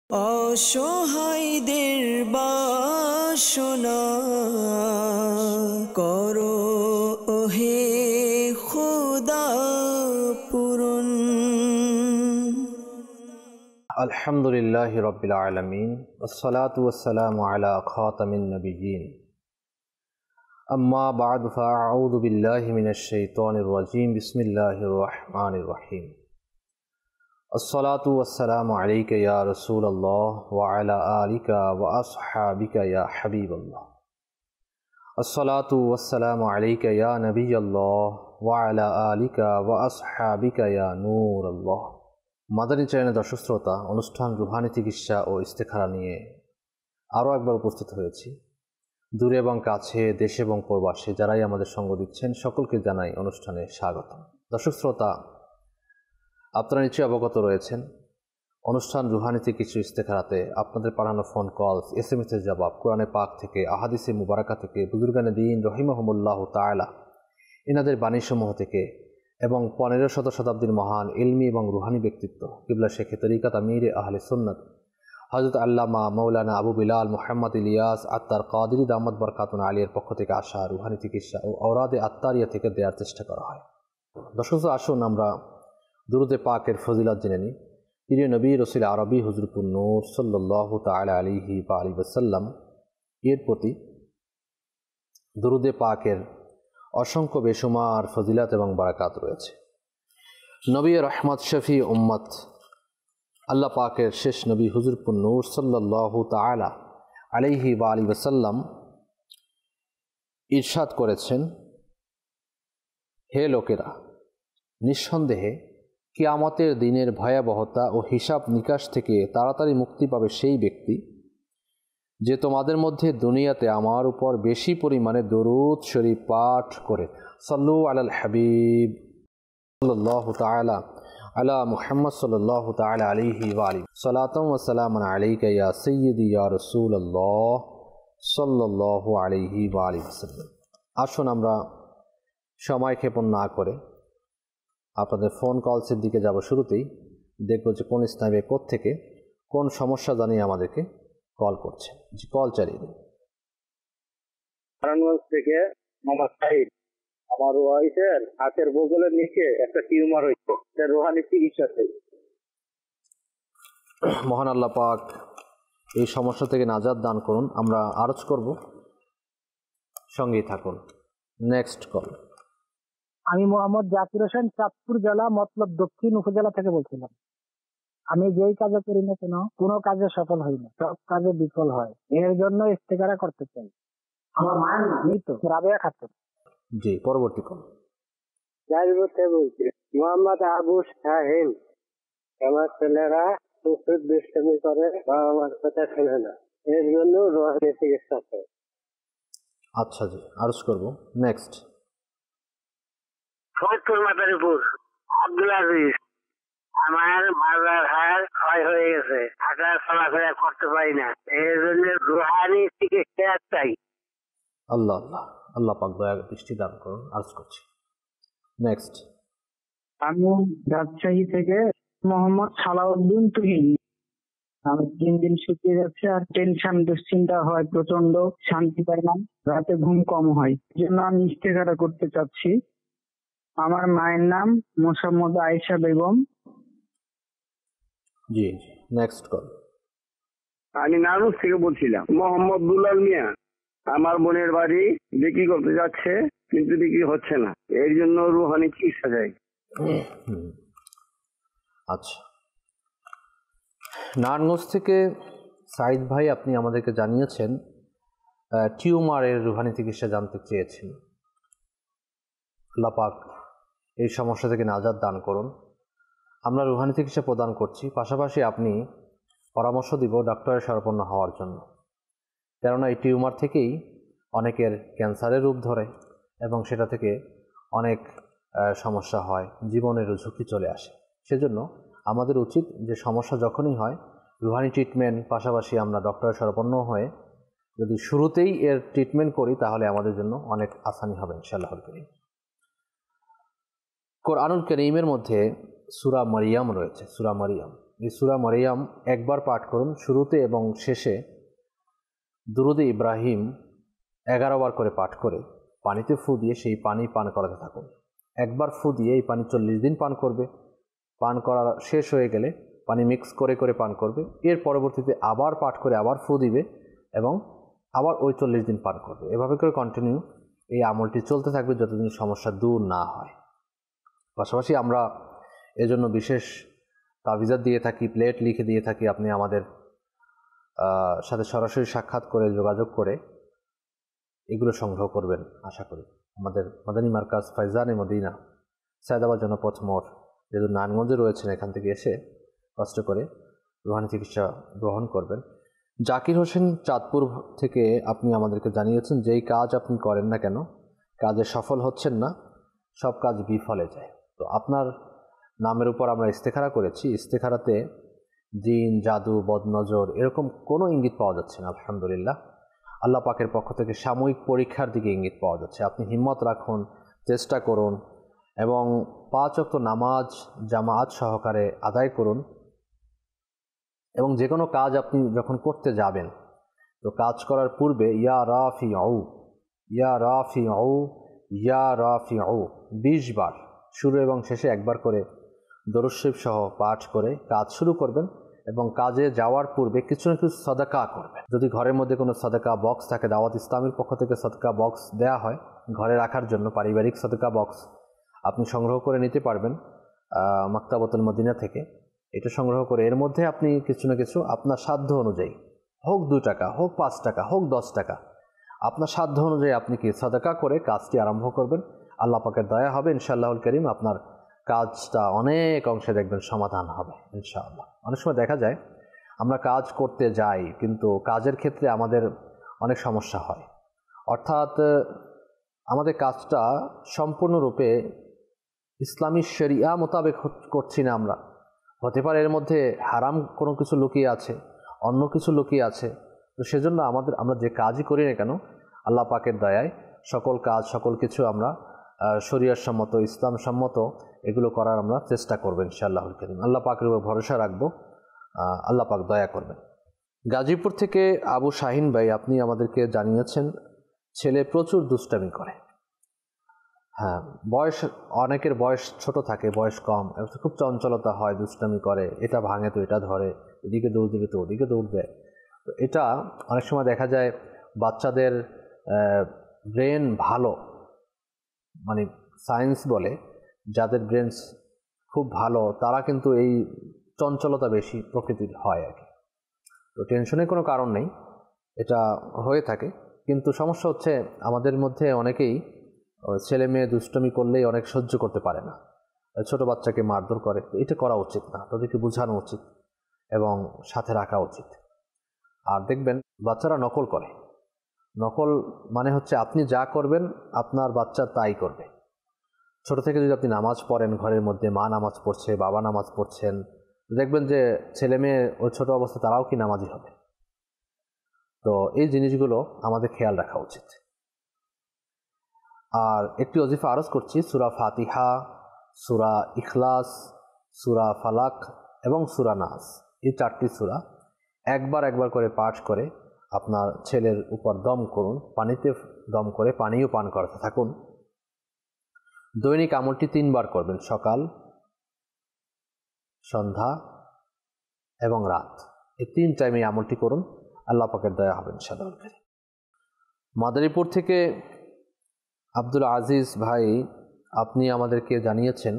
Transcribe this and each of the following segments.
অসহায়দের বাসনা করো ওহে খোদা পূরণ। আলহামদুলিল্লাহি রাব্বিল আলামিন ওয়াসসালাতু ওয়াসসালামু আলা খাতামিন নাবিয়্যিন আম্মা বা'দু ফাআউযু বিল্লাহি মিনাশ শাইতানির রাজীম বিসমিল্লাহির রহমানির রহিম আসসালাতু ওয়াসসালামু আলাইকা ইয়া রাসূলাল্লাহ ওয়া আলা আলিকা ওয়া আসহাবিকা ইয়া হাবিবাল্লাহ আসসালাতু ওয়াসসালামু আলাইকা ইয়া নাবিয়াল্লাহ ওয়া আলা আলিকা ওয়া আসহাবিকা ইয়া নূরাল্লাহ। মাদানী চ্যানেলের দর্শক শ্রোতা, অনুষ্ঠান রুহানি চিকিৎসা ও ইস্তেখারা নিয়ে আরও একবার উপস্থিত হয়েছি। দূরে এবং কাছে, দেশে এবং প্রবাসে যারাই আমাদের সঙ্গ দিচ্ছেন সকলকে জানাই অনুষ্ঠানে স্বাগতম। দর্শক শ্রোতা, আপনারা নিশ্চয়ই অবগত রয়েছেন অনুষ্ঠান রুহানি চিকিৎসা ইস্তেখারাতে আপনাদের পাঠানো ফোন কল, SMS-এর জবাব, কোরআনে পাক থেকে, আহাদিসে মুবারাকা থেকে, বুজুর্গানে দিন রহিমাহুমুল্লাহ তাআলা এনাদের বাণীসমূহ থেকে এবং 15শত শতাব্দীর মহান ইলমি এবং রুহানি ব্যক্তিত্ব কিবলা শেখে তরিকাত আমিরে আহলে সুন্নাত হযরত আল্লামা মাওলানা আবু বিলাল মুহাম্মদ ইলিয়াস আত্তার কাদিরি দামাত বরকাতুন আলিয়ার পক্ষ থেকে আসা রুহানি চিকিৎসা ও আওরাদে আত্তারিয়া থেকে দেওয়ার চেষ্টা করা হয়। দর্শক, আসুন আমরা দুরুদে পাকের ফজিলত জেনে নিই। প্রিয় নবী রসুল আরবি হুজুরপুর নূর সাল্লাল্লাহু তাআলা আলাইহি ওয়া আলিহি ওয়াসাল্লাম এর প্রতি দুরুদে পাকের অসংখ্য বেশুমার ফজিলত এবং বারাকাত রয়েছে। নবী রহমত শফি উম্মত আল্লাহ পাকের শেষ নবী হুজুরপুর নূর সাল্লাল্লাহু তাআলা আলাইহি ওয়া আলিহি ওয়াসাল্লাম ইরশাদ করেছেন, হে লোকেরা, নিঃসন্দেহে কিয়ামতের দিনের ভয়াবহতা ও হিসাব নিকাশ থেকে তাড়াতাড়ি মুক্তি পাবে সেই ব্যক্তি যে তোমাদের মধ্যে দুনিয়াতে আমার উপর বেশি পরিমাণে দরুদ শরীফ পাঠ করে। সাল্লু আলাল হাবিব সাল্লাল্লাহু তাআলা আলা মুহাম্মদ সাল্লাল্লাহু তাআলা আলাইহি ওয়া আলিহি সালাতাম ওয়া সালামান আলাইকা ইয়া সাইয়্যিদি ইয়া রাসূলুল্লাহ সাল্লাল্লাহু আলাইহি ওয়া আলিহি ওয়াসাল্লাম। আসুন আমরা সময় ক্ষেপণ না করে আপনাদের ফোন কলসের দিকে যাব। শুরুতেই দেখব যে কোন ইসলামে কোত্থেকে কোন সমস্যা জানিয়ে আমাদেরকে কল করছে। জি, কল চালিয়ে দিন। নারায়ণগঞ্জ থেকে মোহাম্মদ সাহিদ। আমার ওয়াইফের হাতের বগলের নিচে একটা টিউমার হয়েছে, রোহানি চিকিৎসা চাই। মহান আল্লাহ পাক এই সমস্যা থেকে নাজাত দান করুন। আমরা আরজ করব, সঙ্গেই থাকুন। Next call. আমি মোহাম্মদ জাকির হোসেন, চাঁদপুর জেলা মতলব দক্ষিণ উপজেলা থেকে বলছিলাম। আমি যেই কাজে করি না কেন, কোনো কাজে সফল হই না, সব কাজে বিফল হয়। এর জন্য ইস্তেখারা করতে চাই। আমার মায়ের নাম তো রাবেয়া খাতুন। জি, পরবর্তী কল। গাজীপুর থেকে বলছি। মোহাম্মদ আবু শাহিন। আমার ছেলেরা প্রচুর দুষ্টামি করে, বাবা মার কথা শোনে না, এর জন্য রোহানি চিকিৎসা চাই। আচ্ছা জি, আরজ করব। নেক্সট। ফরিদপুর মাদারীপুর আব্দুল আজিজ। আমার মাজার হাড় ক্ষয় হয়ে গেছে, হাঁটা চলাফেরা করতে পারি না, এর জন্য রুহানি চিকিৎসা চাই। আল্লাহ আল্লাহ আল্লাহ পাক দয়া দৃষ্টি দান করুন। আরজ করছি। নেক্সট। আমি রাজশাহী থেকে মোহাম্মদ সালাউদ্দিন তুহিন। আমি দিন দিন শুকিয়ে যাচ্ছে আর টেনশন দুশ্চিন্তা হয় প্রচন্ড, শান্তি পাই না, রাতে ঘুম কম হয়। এই জন্য আমি ইস্তেখারা করতে চাচ্ছি। আমার মায়ের নাম মোসাম্মদ আয়েশা বেগম। জি জি, নেক্সট কল। আমি নানুর থেকে বলছিলাম। মোহাম্মদ দুলাল মিয়া। আমার বোনের বাড়ি বিক্রি করতে যাচ্ছে, কিন্তু বিক্রি হচ্ছে না, এর জন্য রুহানি চিকিৎসা চাই। আচ্ছা, নারায়ণগঞ্জ থেকে সাইদ ভাই, আপনি আমাদেরকে জানিয়েছেন টিউমারের রুহানি চিকিৎসা জানতে চেয়েছেন। আল্লাহ পাক এই সমস্যা থেকে নাজাত দান করুন। আমরা রুহানি চিকিৎসা প্রদান করছি, পাশাপাশি আপনি পরামর্শ দিব ডাক্তারের শরণাপন্ন হওয়ার জন্য। কেননা এই টিউমার থেকেই অনেকের ক্যান্সারের রূপ ধরে এবং সেটা থেকে অনেক সমস্যা হয়, জীবনের ঝুঁকি চলে আসে। সেজন্য আমাদের উচিত যে সমস্যা যখনই হয় রুহানি ট্রিটমেন্ট, পাশাপাশি আমরা ডক্টরের শরণাপন্ন হয়ে যদি শুরুতেই এর ট্রিটমেন্ট করি তাহলে আমাদের জন্য অনেক আসানি হবে ইনশাআল্লাহ। কোরআনুল কারীমের মধ্যে সূরা মারিয়াম রয়েছে। সূরা মারিয়াম এই সূরা মরিয়ম একবার পাঠ করুন, শুরুতে এবং শেষে দুরুদে ইব্রাহিম 11 বার করে পাঠ করে পানিতে ফু দিয়ে সেই পানি পান করাতে থাকুন। একবার ফু দিয়ে এই পানি 40 দিন পান করবে। পান করা শেষ হয়ে গেলে পানি মিক্স করে করে পান করবে। এর পরবর্তীতে আবার পাঠ করে আবার ফু দিবে এবং আবার ওই 40 দিন পান করবে। এভাবে করে কন্টিনিউ এই আমলটি চলতে থাকবে যতদিন সমস্যা দূর না হয়। পাশাপাশি আমরা এজন্য বিশেষ তাবিজাত দিয়ে থাকি, প্লেট লিখে দিয়ে থাকি। আপনি আমাদের সাথে সরাসরি সাক্ষাৎ করে যোগাযোগ করে এগুলো সংগ্রহ করবেন আশা করি। আমাদের মাদানী মার্কাজ ফাইজানে মদিনা, সায়দাবাদ জনপথ মোড়, যেহেতু নারায়ণগঞ্জে রয়েছেন, এখান থেকে এসে কষ্ট করে রুহানি চিকিৎসা গ্রহণ করবেন। জাকির হোসেন চাঁদপুর থেকে আপনি আমাদেরকে জানিয়েছেন, যেই কাজ আপনি করেন না কেন কাজে সফল হচ্ছেন না, সব কাজ বিফলে যায়। তো আপনার নামের উপর আমরা ইস্তেখারা করেছি। ইস্তেখারাতে জিন, জাদু, বদনজর এরকম কোনো ইঙ্গিত পাওয়া যাচ্ছে না। আলহামদুলিল্লাহ, আল্লাহ পাকের পক্ষ থেকে সাময়িক পরীক্ষার দিকে ইঙ্গিত পাওয়া যাচ্ছে। আপনি হিম্মত রাখুন, চেষ্টা করুন এবং 5 ওয়াক্ত নামাজ জামাআত সহকারে আদায় করুন। এবং যে কোনো কাজ আপনি যখন করতে যাবেন, তো কাজ করার পূর্বে ইয়া রাফিউ, ইয়া রাফিউ, ইয়া রাফিউ 20 বার শুরু এবং শেষে একবার করে দরুদ শরীফ সহ পাঠ করে কাজ শুরু করবেন। এবং কাজে যাওয়ার পূর্বে কিছু না কিছু সাদাকা করবেন। যদি ঘরের মধ্যে কোনো সাদাকা বক্স থাকে, দাওয়াত ইসলামের পক্ষ থেকে সাদাকা বক্স দেয়া হয় ঘরে রাখার জন্য, পারিবারিক সাদাকা বক্স আপনি সংগ্রহ করে নিতে পারবেন মাকতাবাতুল মদিনা থেকে। এটা সংগ্রহ করে এর মধ্যে আপনি কিছু না কিছু আপনার সাধ্য অনুযায়ী, হোক 2 টাকা, হোক 5 টাকা, হোক 10 টাকা, আপনার সাধ্য অনুযায়ী আপনি কি সাদাকা করে কাজটি আরম্ভ করবেন। আল্লাহ পাকের দয়া হবে ইনশাআল্লাহুল কারীম, আপনার কাজটা অনেক অংশে দেখবেন সমাধান হবে ইনশাআল্লাহ। অনেক সময় দেখা যায় আমরা কাজ করতে যাই, কিন্তু কাজের ক্ষেত্রে আমাদের অনেক সমস্যা হয়। অর্থাৎ আমাদের কাজটা সম্পূর্ণরূপে ইসলামী শরিয়া মোতাবেক করছি না আমরা। হতে পারে এর মধ্যে হারাম কোনো কিছু লুকিয়ে আছে, অন্য কিছু লুকিয়ে আছে। তো সেজন্য আমরা যে কাজই করি না কেন, আল্লাহ পাকের দয়ায় সকল কাজ, সকল কিছু আমরা শরিয়ার সম্মত, ইসলাম সম্মত এগুলো করার আমরা চেষ্টা করব ইনশাআল্লাহুল কারীম। আল্লাহ পাকের উপর ভরসা রাখবো, আল্লাহ পাক দয়া করবেন। গাজীপুর থেকে আবু শাহিন ভাই আপনি আমাদেরকে জানিয়েছেন, ছেলে প্রচুর দুষ্টামি করে। হ্যাঁ, বয়স, অনেকের বয়স ছোট থাকে, বয়স কম, খুব চঞ্চলতা হয়, দুষ্টামি করে, এটা ভাঙে তো এটা ধরে, এদিকে দৌড় দিবে তো ওদিকে দৌড় দেয়। তো এটা অনেক সময় দেখা যায় বাচ্চাদের ব্রেন ভালো, মানে সায়েন্স বলে যাদের ব্রেন খুব ভালো তারা কিন্তু এই চঞ্চলতা বেশি প্রকৃতির হয় আর কি। তো টেনশনের কোনো কারণ নেই, এটা হয়ে থাকে। কিন্তু সমস্যা হচ্ছে আমাদের মধ্যে অনেকেই ছেলে মেয়ে দুষ্টমি করলেই অনেক সহ্য করতে পারে না, ছোট বাচ্চাকে মারধর করে। এটা করা উচিত না, তাদেরকে বোঝানো উচিত এবং সাথে রাখা উচিত। আর দেখবেন বাচ্চারা নকল করে। নকল মানে হচ্ছে আপনি যা করবেন আপনার বাচ্চা তাই করবে। ছোট থেকে যদি আপনি নামাজ পড়েন ঘরের মধ্যে, মা নামাজ পড়ছে, বাবা নামাজ পড়ছেন, দেখবেন যে ছেলে মেয়ে ওই ছোট অবস্থা তারাও কি নামাজি হবে। তো এই জিনিসগুলো আমাদের খেয়াল রাখা উচিত। আর একটি ওজিফা আরজ করছি, সূরা ফাতিহা, সূরা ইখলাস, সূরা ফালাক এবং সূরা নাস, এই 4টি সূরা একবার করে পাঠ করে আপনার ছেলের উপর দম করুন, পানিতে দম করে পানিও পান করাতে থাকুন। দৈনিক আমলটি 3 বার করবেন, সকাল, সন্ধ্যা এবং রাত, এই 3 টাইমে আমলটি করুন। আল্লাহ পাকের দয়া হবে ইনশাআল্লাহ। মাদারীপুর থেকে আব্দুল আজিজ ভাই আপনি আমাদেরকে জানিয়েছেন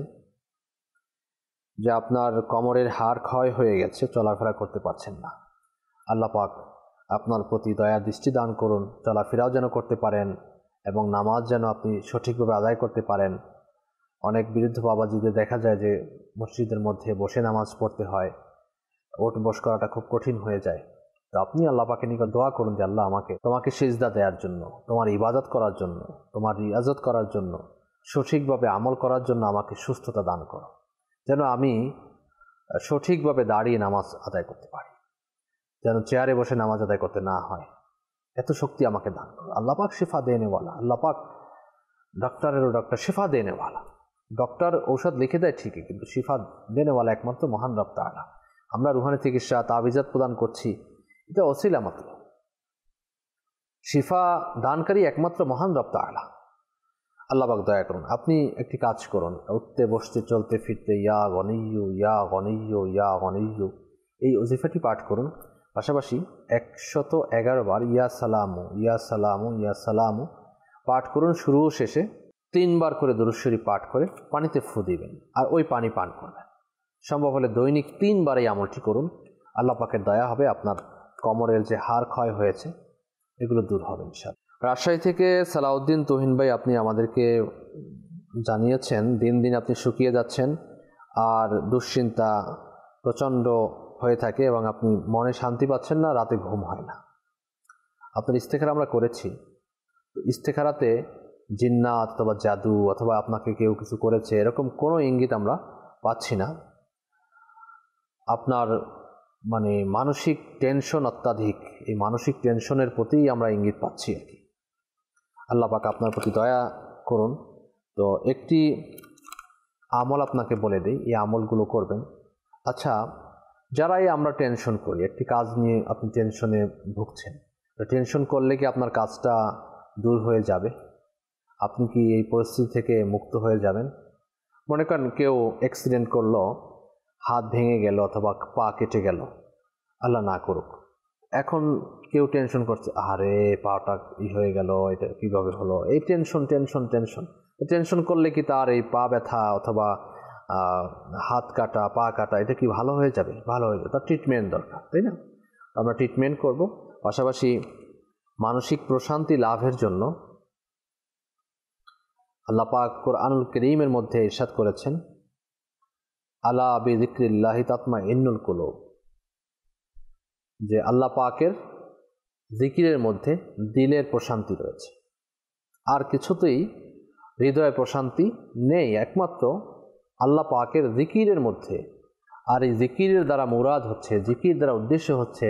যে আপনার কোমরের হাড় ক্ষয় হয়ে গেছে, চলাফেরা করতে পারছেন না। আল্লাহ পাক আপনার প্রতি দয়া দৃষ্টি দান করুন, চলাফেরাও যেন করতে পারেন এবং নামাজ যেন আপনি সঠিকভাবে আদায় করতে পারেন। অনেক বৃদ্ধ বাবাজিদের দেখা যায় যে মসজিদের মধ্যে বসে নামাজ পড়তে হয়, ওঠ বস করাটা খুব কঠিন হয়ে যায়। তো আপনি আল্লাহ পাকের নিকট দোয়া করুন যে আল্লাহ আমাকে তোমাকে সিজদা দেওয়ার জন্য, তোমার ইবাদত করার জন্য, তোমার রিয়াজত করার জন্য, সঠিকভাবে আমল করার জন্য আমাকে সুস্থতা দান করো, যেন আমি সঠিকভাবে দাঁড়িয়ে নামাজ আদায় করতে পারি, যেন চেয়ারে বসে নামাজ আদায় করতে না হয়। এত শক্তি আমাকে দান করো। আল্লাহ পাক শিফা দেনেওয়ালা, আল্লাহ পাক ডক্টরেরও ডক্টর, শিফা দেনেওয়ালা। ডক্টর ঔষধ লিখে দেয় ঠিকই, কিন্তু শিফা দেনেওয়ালা একমাত্র মহান রব তাআলা। আমরা রুহানি চিকিৎসা তাবিজাত প্রদান করছি, এটা ওসিলা মাত্র। শিফা দানকারী একমাত্র মহান রব তাআলা। আল্লাহ পাক দয়া করুন। আপনি একটি কাজ করুন, উঠতে বসতে চলতে ফিরতে ইয়া গনিয়্যু ইয়া গনিয়্যু ইয়া গনিয়্যু এই ওজিফাটি পাঠ করুন। পাশাপাশি 111 বার ইয়া সালামু ইয়া সালামু ইয়া সালামু পাঠ করুন। শুরু ও শেষে 3 বার করে দুরূদ শরীফ পাঠ করে পানিতে ফু দিবেন আর ওই পানি পান করবেন। সম্ভব হলে দৈনিক 3 বার এই আমলটি করুন। আল্লাহ পাকের দয়া হবে, আপনার কোমরের যে হাড় ক্ষয় হয়েছে এগুলো দূর হবে ইনশাআল্লাহ। রাজশাহী থেকে সালাউদ্দিন তুহিন ভাই, আপনি আমাদেরকে জানিয়েছেন দিন দিন আপনি শুকিয়ে যাচ্ছেন আর দুশ্চিন্তা প্রচণ্ড হয়ে থাকে এবং আপনি মনে শান্তি পাচ্ছেন না, রাতে ঘুম হয় না। আপনার ইস্তেখারা আমরা করেছি। ইস্তেখারাতে জিন্নাত অথবা জাদু অথবা আপনাকে কেউ কিছু করেছে এরকম কোনো ইঙ্গিত আমরা পাচ্ছি না। আপনার মানে মানসিক টেনশন অত্যাধিক, এই মানসিক টেনশনের প্রতিই আমরা ইঙ্গিত পাচ্ছি আর কি। আল্লাহ পাক আপনার প্রতি দয়া করুন। তো একটি আমল আপনাকে বলে দিই, এই আমলগুলো করবেন। আচ্ছা, যারাই আমরা টেনশন করি, একটি কাজ নিয়ে আপনি টেনশনে ভুগছেন, তো টেনশন করলে কি আপনার কাজটা দূর হয়ে যাবে? আপনি কি এই পরিস্থিতি থেকে মুক্ত হয়ে যাবেন? মনে করেন কেউ অ্যাক্সিডেন্ট করলো, হাত ভেঙে গেল অথবা পা কেটে গেল, আল্লাহ না করুক। এখন কেউ টেনশন করছে, আরে পাটা হয়ে গেল, এটা কীভাবে হলো, এই টেনশন টেনশন টেনশন টেনশন করলে কি তার এই পা ব্যথা অথবা হাত কাটা পা কাটা এটা কি ভালো হয়ে যাবে? ভালো হয়ে যাবে। তার ট্রিটমেন্ট দরকার, তাই না? আমরা ট্রিটমেন্ট করব। পাশাপাশি মানসিক প্রশান্তি লাভের জন্য আল্লাহ পাক কুরআনুল কারীমের মধ্যে ইরশাদ করেছেন, আলা বিযিকরিল্লাহি তাতমাইন্নুল কুলুব, যে আল্লাহ পাকের জিকিরের মধ্যে দিলের প্রশান্তি রয়েছে। আর কিছুতেই হৃদয়ে প্রশান্তি নেই, একমাত্র আল্লাহ পাকের জিকিরের মধ্যে। আর এই জিকিরের দ্বারা মুরাদ হচ্ছে, জিকির দ্বারা উদ্দেশ্য হচ্ছে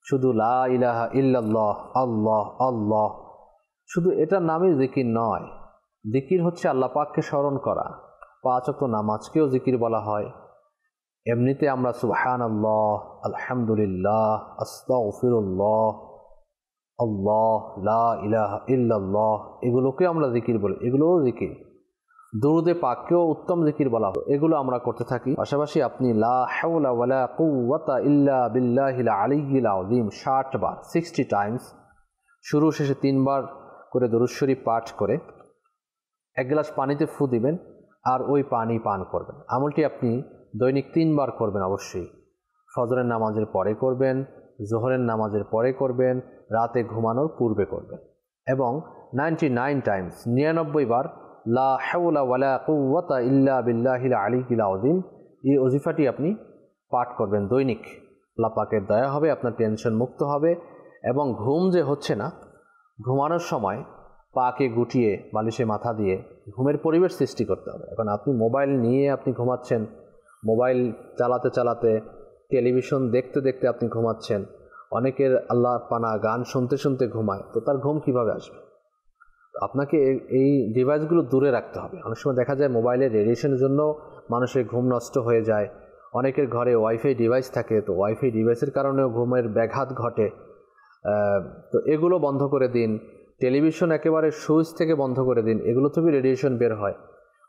শুধু লা ইলাহা ইল্লাল্লাহ, আল্লাহ আল্লাহ, শুধু এটার নামই জিকির নয়। জিকির হচ্ছে আল্লাহ পাককে স্মরণ করা। 5 ওয়াক্ত নামাজকেও জিকির বলা হয়। এমনিতে আমরা সুবহানাল্লাহ, আলহামদুলিল্লাহ, আস্তাগফিরুল্লাহ, আল্লাহ, লা ইলাহা ইল্লাল্লাহ এগুলোকে আমরা জিকির বলি, এগুলোও জিকির। দুরুদে পাককেও উত্তম জিকির বলা হয়, এগুলো আমরা করতে থাকি। পাশাপাশি আপনি লা হাওলা ওয়ালা কুওয়াতা ইল্লা বিল্লাহিল আলিয়্যিল আযীম 60 বার 60 টাইমস শুরু শেষে 3 বার করে দুরূদ শরীফ পাঠ করে 1 গ্লাস পানিতে ফু দিবেন আর ওই পানি পান করবেন। আমলটি আপনি দৈনিক 3 বার করবেন অবশ্যই। ফজরের নামাজের পরে করবেন, জোহরের নামাজের পরে করবেন, রাতে ঘুমানোর পূর্বে করবেন। এবং 99 টাইমস 99 বার লা হাওলা ওয়ালা কুওয়াতা ইল্লা বিল্লাহিল আলিয়্যিল আযীম এই ওজিফাটি আপনি পাঠ করবেন দৈনিক। আল্লাহ পাকের দয়া হবে, আপনার টেনশন মুক্ত হবে। এবং ঘুম যে হচ্ছে না, ঘুমানোর সময় পাকে গুটিয়ে বালিশে মাথা দিয়ে ঘুমের পরিবেশ সৃষ্টি করতে হবে। এখন আপনি মোবাইল নিয়ে আপনি ঘুমাচ্ছেন, মোবাইল চালাতে চালাতে, টেলিভিশন দেখতে দেখতে আপনি ঘুমাচ্ছেন। অনেকের আল্লাহ পানা গান শুনতে শুনতে ঘুমায়, তো তার ঘুম কিভাবে আসবে? আপনাকে এই ডিভাইসগুলো দূরে রাখতে হবে। অনেক সময় দেখা যায় মোবাইলের রেডিয়েশনের জন্য মানুষের ঘুম নষ্ট হয়ে যায়। অনেকের ঘরে ওয়াইফাই ডিভাইস থাকে, তো ওয়াইফাই ডিভাইসের কারণেও ঘুমের ব্যাঘাত ঘটে। তো এগুলো বন্ধ করে দিন। টেলিভিশন একেবারে সুইচ থেকে বন্ধ করে দিন, এগুলো থেকে রেডিয়েশন বের হয়।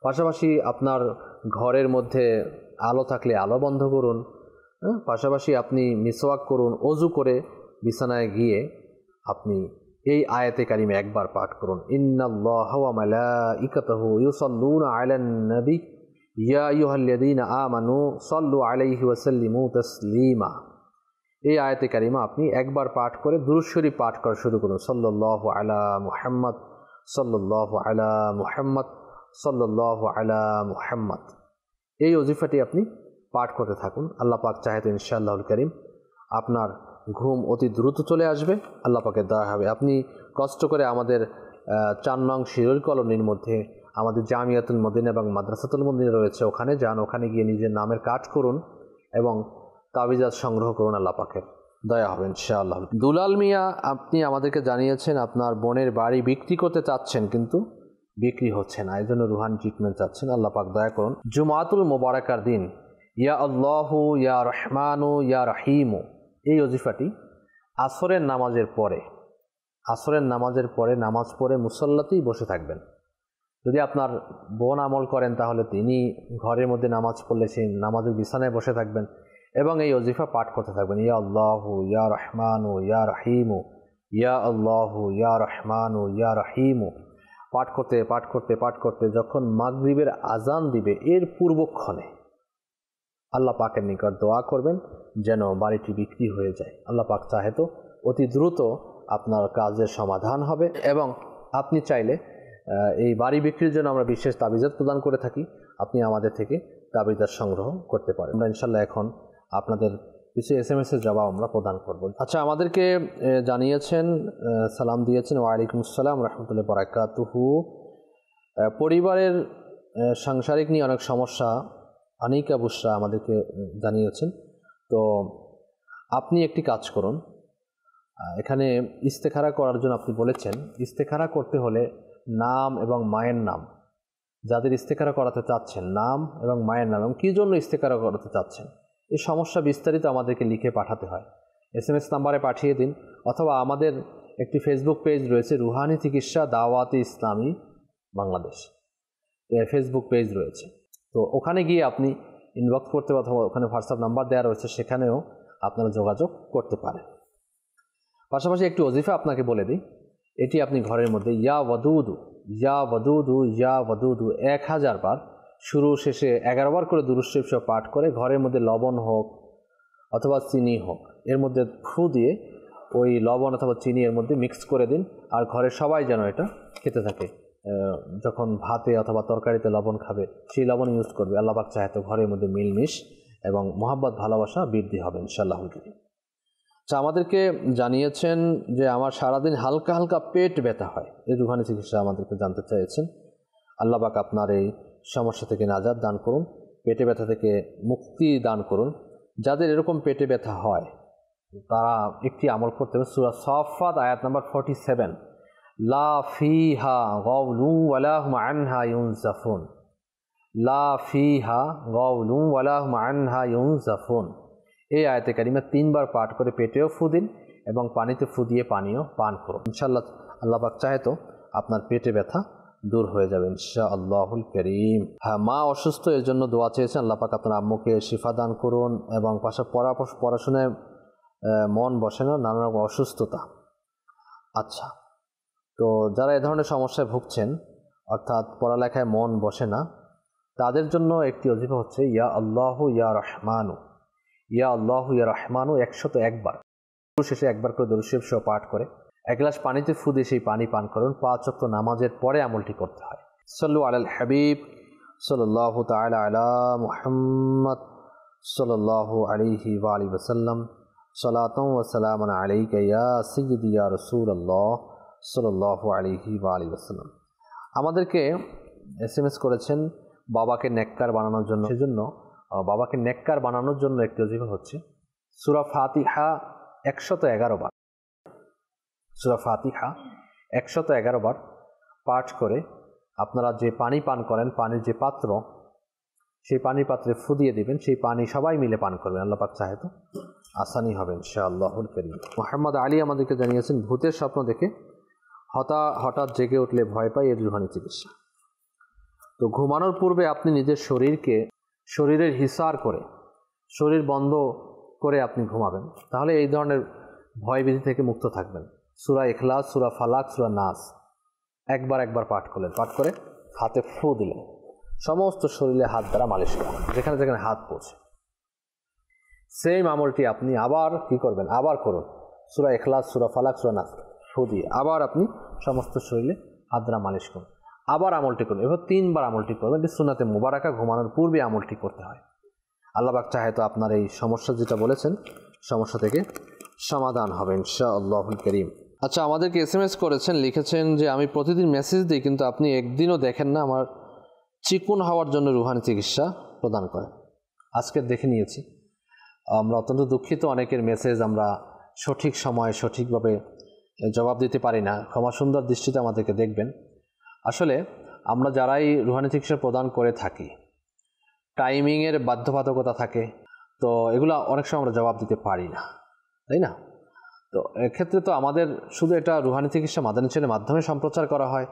পাশাপাশি আপনার ঘরের মধ্যে আলো থাকলে আলো বন্ধ করুন। পাশাপাশি আপনি মিসওয়াক করুন, ওযু করে বিছানায় গিয়ে আপনি এই আয়াতে কারিমে একবার পাঠ করুন, ইন্নাল্লাহা ওয়া মালাইকাতাহু ইউসাল্লুনা আলান নবী ইয়া আইয়ুহাল্লাযীনা আমানু সাল্লু আলাইহি ওয়া সাল্লিমু তাসলিমা। এই আয়াতে কারিমা আপনি একবার পাঠ করে দুরূদ শরীফ পাঠ করা শুরু করুন, সাল্লাল্লাহু আলা মুহাম্মদ, সাল্লাল্লাহু আলা মুহাম্মদ, সাল্লাল্লাহু আলা মুহাম্মদ। এই ওজিফাটি আপনি পাঠ করতে থাকুন। আল্লাহ পাক চাহে তো ইনশাআল্লাহুল কারীম আপনার ঘুম অতি দ্রুত চলে আসবে, আল্লাহ পাকের দয়া হবে। আপনি কষ্ট করে আমাদের 4 নং শিরোল কলোনির মধ্যে আমাদের জামিয়াতুল মদিনা এবং মাদ্রাসাতুল মদিনা রয়েছে, ওখানে যান, ওখানে গিয়ে নিজের নামের কাজ করুন এবং তাবিজাত সংগ্রহ করুন, আল্লাহ পাকের দয়া হবে ইনশাআল্লাহ। দুলাল মিয়া, আপনি আমাদেরকে জানিয়েছেন আপনার বোনের বাড়ি বিক্রি করতে চাচ্ছেন কিন্তু বিক্রি হচ্ছে না, এই জন্য রুহানি ট্রিটমেন্ট চাচ্ছেন, আল্লাহ পাক দয়া করুন। জুমাতুল মোবারকার দিন ইয়া আল্লাহু ইয়া রহমানু ইয়া রহিমু, এই ওজিফাটি আসরের নামাজের পরে নামাজ পড়ে মুসল্লাতেই বসে থাকবেন। যদি আপনার বোন আমল করেন তাহলে তিনি ঘরের মধ্যে নামাজ পড়লে সেই নামাজের বিছানায় বসে থাকবেন এবং এই ওজিফা পাঠ করতে থাকবেন। ইয়া আল্লাহু ইয়া রহমানু ইয়া রহিমু, ইয়া আল্লাহু ইয়া রহমানু ইয়া রহিমু পাঠ করতে যখন মাগরিবের আজান দিবে এর পূর্বক্ষণে আল্লাহ পাকের নিকট দোয়া করবেন যেন বাড়িটি বিক্রি হয়ে যায়। আল্লাহ পাক চাহে তো অতি দ্রুত আপনার কাজের সমাধান হবে এবং আপনি চাইলে এই বাড়ি বিক্রির জন্য আমরা বিশেষ তাবিজাত প্রদান করে থাকি, আপনি আমাদের থেকে তাবিজাত সংগ্রহ করতে পারেন। আমরা ইনশাল্লাহ এখন আপনাদের কিছু SMS এর জবাব আমরা প্রদান করব। আচ্ছা, আমাদেরকে জানিয়েছেন, সালাম দিয়েছেন, ওয়ালাইকুম আসসালাম রহমতুল্লাহি ওয়া বারাকাতুহু। পরিবারের সাংসারিক নিয়ে অনেক সমস্যা আনিকা বুশরা আমাদেরকে জানিয়েছেন। তো আপনি একটি কাজ করুন, এখানে ইস্তেখারা করার জন্য আপনি বলেছেন, ইস্তেখারা করতে হলে নাম এবং মায়ের নাম, যাদের ইস্তেখারা করাতে চাচ্ছেন নাম এবং মায়ের নাম এবং কী জন্য ইস্তেখারা করাতে চাচ্ছেন এই সমস্যা বিস্তারিত আমাদেরকে লিখে পাঠাতে হয়। SMS নাম্বারে পাঠিয়ে দিন, অথবা আমাদের একটি ফেসবুক পেজ রয়েছে রুহানি চিকিৎসা দাওয়াতে ইসলামী বাংলাদেশ, ফেসবুক পেজ রয়েছে। তো ওখানে গিয়ে আপনি ইনবক্স করতে অথবা ওখানে হোয়াটসঅ্যাপ নাম্বার দেওয়া রয়েছে, সেখানেও আপনারা যোগাযোগ করতে পারেন। পাশাপাশি একটি ওজিফা আপনাকে বলে দিই, এটি আপনি ঘরের মধ্যে ইয়া ওয়াদুদু ইয়া ওয়াদুদু ইয়া ওয়াদুদু 1000 বার, শুরু শেষে 11 বার করে দুরূদ শরীফ সহ পাঠ করে ঘরের মধ্যে লবণ হোক অথবা চিনি হোক এর মধ্যে ফু দিয়ে ওই লবণ অথবা চিনি এর মধ্যে মিক্স করে দিন, আর ঘরের সবাই যেন এটা খেতে থাকে। যখন ভাতে অথবা তরকারিতে লবণ খাবে সেই লবণ ইউজ করবে। আল্লাহ পাক চাহে তো ঘরের মধ্যে মিলমিশ এবং মহব্বত ভালোবাসা বৃদ্ধি হবে ইনশাআল্লাহ। আচ্ছা, আমাদেরকে জানিয়েছেন যে আমার সারাদিন হালকা হালকা পেট ব্যথা হয়, এই রুহানি চিকিৎসা আমাদেরকে জানতে চেয়েছেন। আল্লাহ পাক আপনার এই সমস্যা থেকে নাজাত দান করুন, পেটে ব্যথা থেকে মুক্তি দান করুন। যাদের এরকম পেটে ব্যথা হয় তারা একটি আমল করতে হবে, সূরা সাফফাত আয়াত নাম্বার 47, লা ফিহা গাওলু ওয়ালা হুম আনহা ইউনজাফুন, লা ফিহা গাওলু ওয়ালা হুম আনহা ইউনজাফুন। এই আয়াতে কারিমা 3 বার পাঠ করে পেটেও ফু দিন এবং পানিতে ফু দিয়ে পানিও পান করুন। ইনশাআল্লাহ আল্লাহ পাক চাহে তো আপনার পেটে ব্যথা দূর হয়ে যাবে ইনশাআল্লাহুল কারীম। হ্যাঁ, মা অসুস্থ, এর জন্য দোয়া চেয়েছেন। আল্লাহ পাক আপনার আম্মুকে শিফা দান করুন এবং পড়াশোনায় মন বসে না, নানা রকম অসুস্থতা। আচ্ছা, তো যারা এ ধরনের সমস্যায় ভুগছেন অর্থাৎ পড়ালেখায় মন বসে না, তাদের জন্য একটি ওজিফা হচ্ছে ইয়া আল্লাহু ইয়া রহমানু, ইয়া আল্লাহু ইয়া রহমানু 101 বার, শেষে 1 বার করে দুরূদ শরীফ সহ পাঠ করে 1 গ্লাস পানিতে ফু দিয়ে সেই পানি পান করুন। 5 ওয়াক্ত নামাজের পরে আমলটি করতে হয়। সাল্লু আলাল হাবিব সাল্লাল্লাহু তাআলা আলা মুহাম্মদ সাল্লাল্লাহু আলাইহি ওয়া আলিহি ওয়াসাল্লাম, সালাতান ওয়া সালামান আলাইকা ইয়া সাইয়্যিদি ইয়া রাসূলুল্লাহ সাল্লাল্লাহু আলাইহি ওয়া আলিহি ওয়াসাল্লাম। আমাদেরকে SMS করেছেন বাবাকে নেককার বানানোর জন্য। সেজন্য বাবাকে নেককার বানানোর জন্য একটি ওজিফা হচ্ছে সূরা ফাতিহা 111 বার, সূরা ফাতিহা 111 বার পাঠ করে আপনারা যে পানি পান করেন, পানির যে পাত্র, সেই পানির পাত্রে ফু দিয়ে দিবেন, সেই পানি সবাই মিলে পান করবেন। আল্লাহ পাক চাহে তো আসানি হবে ইনশাআল্লাহুল কারীম। মোহাম্মদ আলী আমাদেরকে জানিয়েছেন ভূতের স্বপ্ন দেখে হঠাৎ জেগে উঠলে ভয় পাই, এর রুহানি চিকিৎসা। তো ঘুমানোর পূর্বে আপনি নিজের শরীরের হিসার করে, শরীর বন্ধ করে আপনি ঘুমাবেন, তাহলে এই ধরনের ভয়ভীতি থেকে মুক্ত থাকবেন। সূরা ইখলাস, সূরা ফালাক, সূরা নাস একবার পাঠ করলেন, পাঠ করে হাতে ফু দিলেন, সমস্ত শরীরে হাত দ্বারা মালিশ করেন, যেখানে যেখানে হাত পৌঁছে। সেই আমলটি আপনি আবার কি করবেন, আবার করুন, সূরা ইখলাস, সূরা ফালাক, সূরা নাস ফু দিয়ে আবার আপনি সমস্ত শরীরে হাত দ্বারা মালিশ করুন, আবার আমলটি করুন। এবার 3 বার আমলটি করবেন। এটি সুন্নাতে মুবারাকা, ঘুমানোর পূর্বে আমলটি করতে হয়। আল্লাহ পাক চাহে তো আপনার এই সমস্যা যেটা বলেছেন সমস্যা থেকে সমাধান হবে ইনশাআল্লাহুল কারীম। আচ্ছা, আমাদেরকে SMS করেছেন, লিখেছেন যে আমি প্রতিদিন মেসেজ দিই কিন্তু আপনি একদিনও দেখেন না, আমার চিকুন হওয়ার জন্য রুহানি চিকিৎসা প্রদান করেন। আজকে দেখে নিয়েছি, আমরা অত্যন্ত দুঃখিত, অনেকের মেসেজ আমরা সঠিক সময়ে সঠিকভাবে জবাব দিতে পারি না, ক্ষমা সুন্দর দৃষ্টিতে আমাদেরকে দেখবেন। আসলে আমরা যারাই রুহানি চিকিৎসা প্রদান করে থাকি টাইমিংয়ের বাধ্যবাধকতা থাকে, তো এগুলো অনেক সময় আমরা জবাব দিতে পারি না, তাই না? তো এক্ষেত্রে তো আমাদের শুধু এটা রুহানি চিকিৎসা মাদানী চ্যানেলের মাধ্যমে সম্প্রচার করা হয়,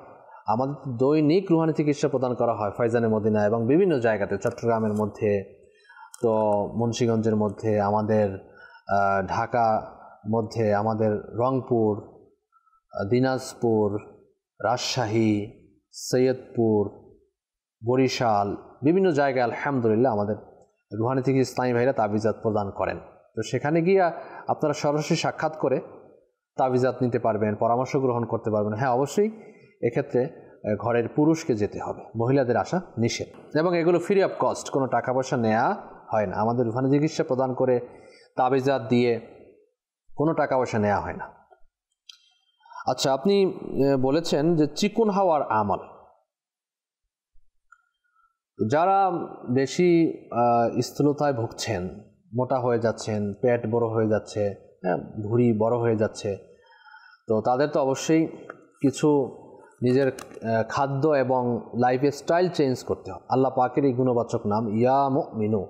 আমাদের দৈনিক রুহানি চিকিৎসা প্রদান করা হয় ফয়জানে মদিনা এবং বিভিন্ন জায়গাতে, চট্টগ্রামের মধ্যে, তো মুন্সিগঞ্জের মধ্যে, আমাদের ঢাকা মধ্যে, আমাদের রংপুর, দিনাজপুর, রাজশাহী, সৈয়দপুর, বরিশাল, বিভিন্ন জায়গায় আলহামদুলিল্লাহ আমাদের রুহানি থেকে ইসলামী ভাইরা তাবিজাত প্রদান করেন। তো সেখানে গিয়ে আপনারা সরাসরি সাক্ষাৎ করে তাবিজাত নিতে পারবেন, পরামর্শ গ্রহণ করতে পারবেন। হ্যাঁ, অবশ্যই এক্ষেত্রে ঘরের পুরুষকে যেতে হবে, মহিলাদের আসা নিষেধ, এবং এগুলো ফ্রি অফ কস্ট, কোনো টাকা পয়সা নেওয়া হয় না। আমাদের রুহানি চিকিৎসা প্রদান করে তাবিজাত দিয়ে কোনো টাকা পয়সা নেওয়া হয় না। আচ্ছা, আপনি বলেছেন যে চিকুন হাওয়ার আমল, যারা বেশি স্থূলতায় ভুগছেন, মোটা হয়ে যাচ্ছেন, পেট বড় হয়ে যাচ্ছে, হ্যাঁ, ভুঁড়ি বড় হয়ে যাচ্ছে, তো তাদের তো অবশ্যই কিছু নিজের খাদ্য এবং লাইফস্টাইল চেঞ্জ করতে হবে। আল্লাহ পাকের এই গুণবাচক নাম ইয়া মুমিনু,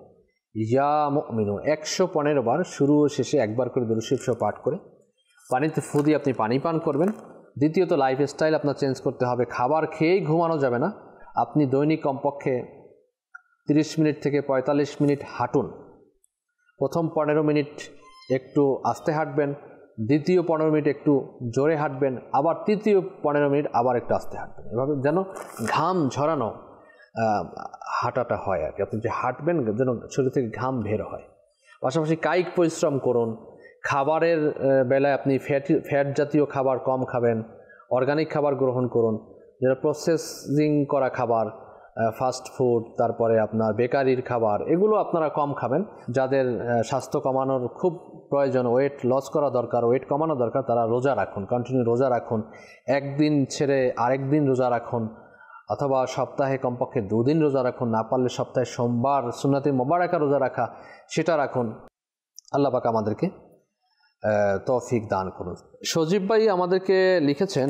ইয়া মুমিনু 115 বার শুরু ও শেষে একবার করে দুরূদ শরীফ পাঠ করে পানিতে ফু দিয়ে আপনি পানি পান করবেন। দ্বিতীয়ত লাইফস্টাইল আপনার চেঞ্জ করতে হবে, খাবার খেয়েই ঘুমানো যাবে না, আপনি দৈনিক কমপক্ষে 30 মিনিট থেকে 45 মিনিট হাঁটুন। প্রথম 15 মিনিট একটু আস্তে হাঁটবেন, দ্বিতীয় 15 মিনিট একটু জোরে হাঁটবেন, আবার তৃতীয় 15 মিনিট আবার একটু আস্তে হাঁটবেন, এভাবে যেন ঘাম ঝরানো হাঁটাটা হয় আর কি। আপনি যে হাঁটবেন যেন শরীর থেকে ঘাম বের হয়। পাশাপাশি কায়িক পরিশ্রম করুন। খাবারের বেলায় আপনি ফ্যাট জাতীয় খাবার কম খাবেন, অর্গানিক খাবার গ্রহণ করুন, যেটা প্রসেসিং করা খাবার, ফাস্ট ফুড, তারপরে আপনার বেকারির খাবার, এগুলো আপনারা কম খাবেন। যাদের স্বাস্থ্য কমানোর খুব প্রয়োজন, ওয়েট লস করা দরকার, ওয়েট কমানো দরকার, তারা রোজা রাখুন, কন্টিনিউ রোজা রাখুন, একদিন ছেড়ে আরেক দিন রোজা রাখুন, অথবা সপ্তাহে কমপক্ষে 2 দিন রোজা রাখুন, না পারলে সপ্তাহে সোমবার সুন্নাতে মোবারকা রোজা রাখা সেটা রাখুন। আল্লাহ পাক আমাদেরকে তৌফিক দান করুন। সজীব ভাই আমাদেরকে লিখেছেন,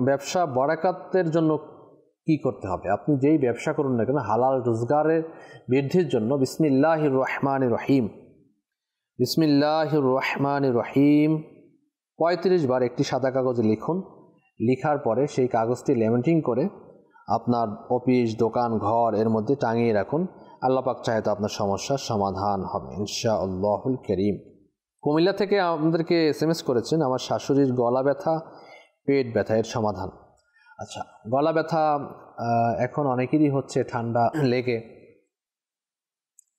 ব্যবসা বারাকাতের জন্য কি করতে হবে? আপনি যেই ব্যবসা করুন না কেন, হালাল রোজগারের বৃদ্ধির জন্য বিসমিল্লাহির রহমানির রহিম, বিসমিল্লাহির রহমানির রহিম 35 বার একটি সাদা কাগজে লিখুন। লিখার পরে সেই কাগজটি লেমিনেটিং করে আপনার অফিস, দোকান, ঘর এর মধ্যে টাঙিয়ে রাখুন। আল্লাহ পাক চাহে তো আপনার সমস্যার সমাধান হবে ইনশাআল্লাহুল কারীম। কুমিল্লা থেকে আমাদেরকে SMS করেছেন, আমার শাশুড়ির গলা ব্যথা, পেট ব্যথা, এর সমাধান। আচ্ছা, গলা ব্যথা এখন অনেকেরই হচ্ছে ঠান্ডা লেগে,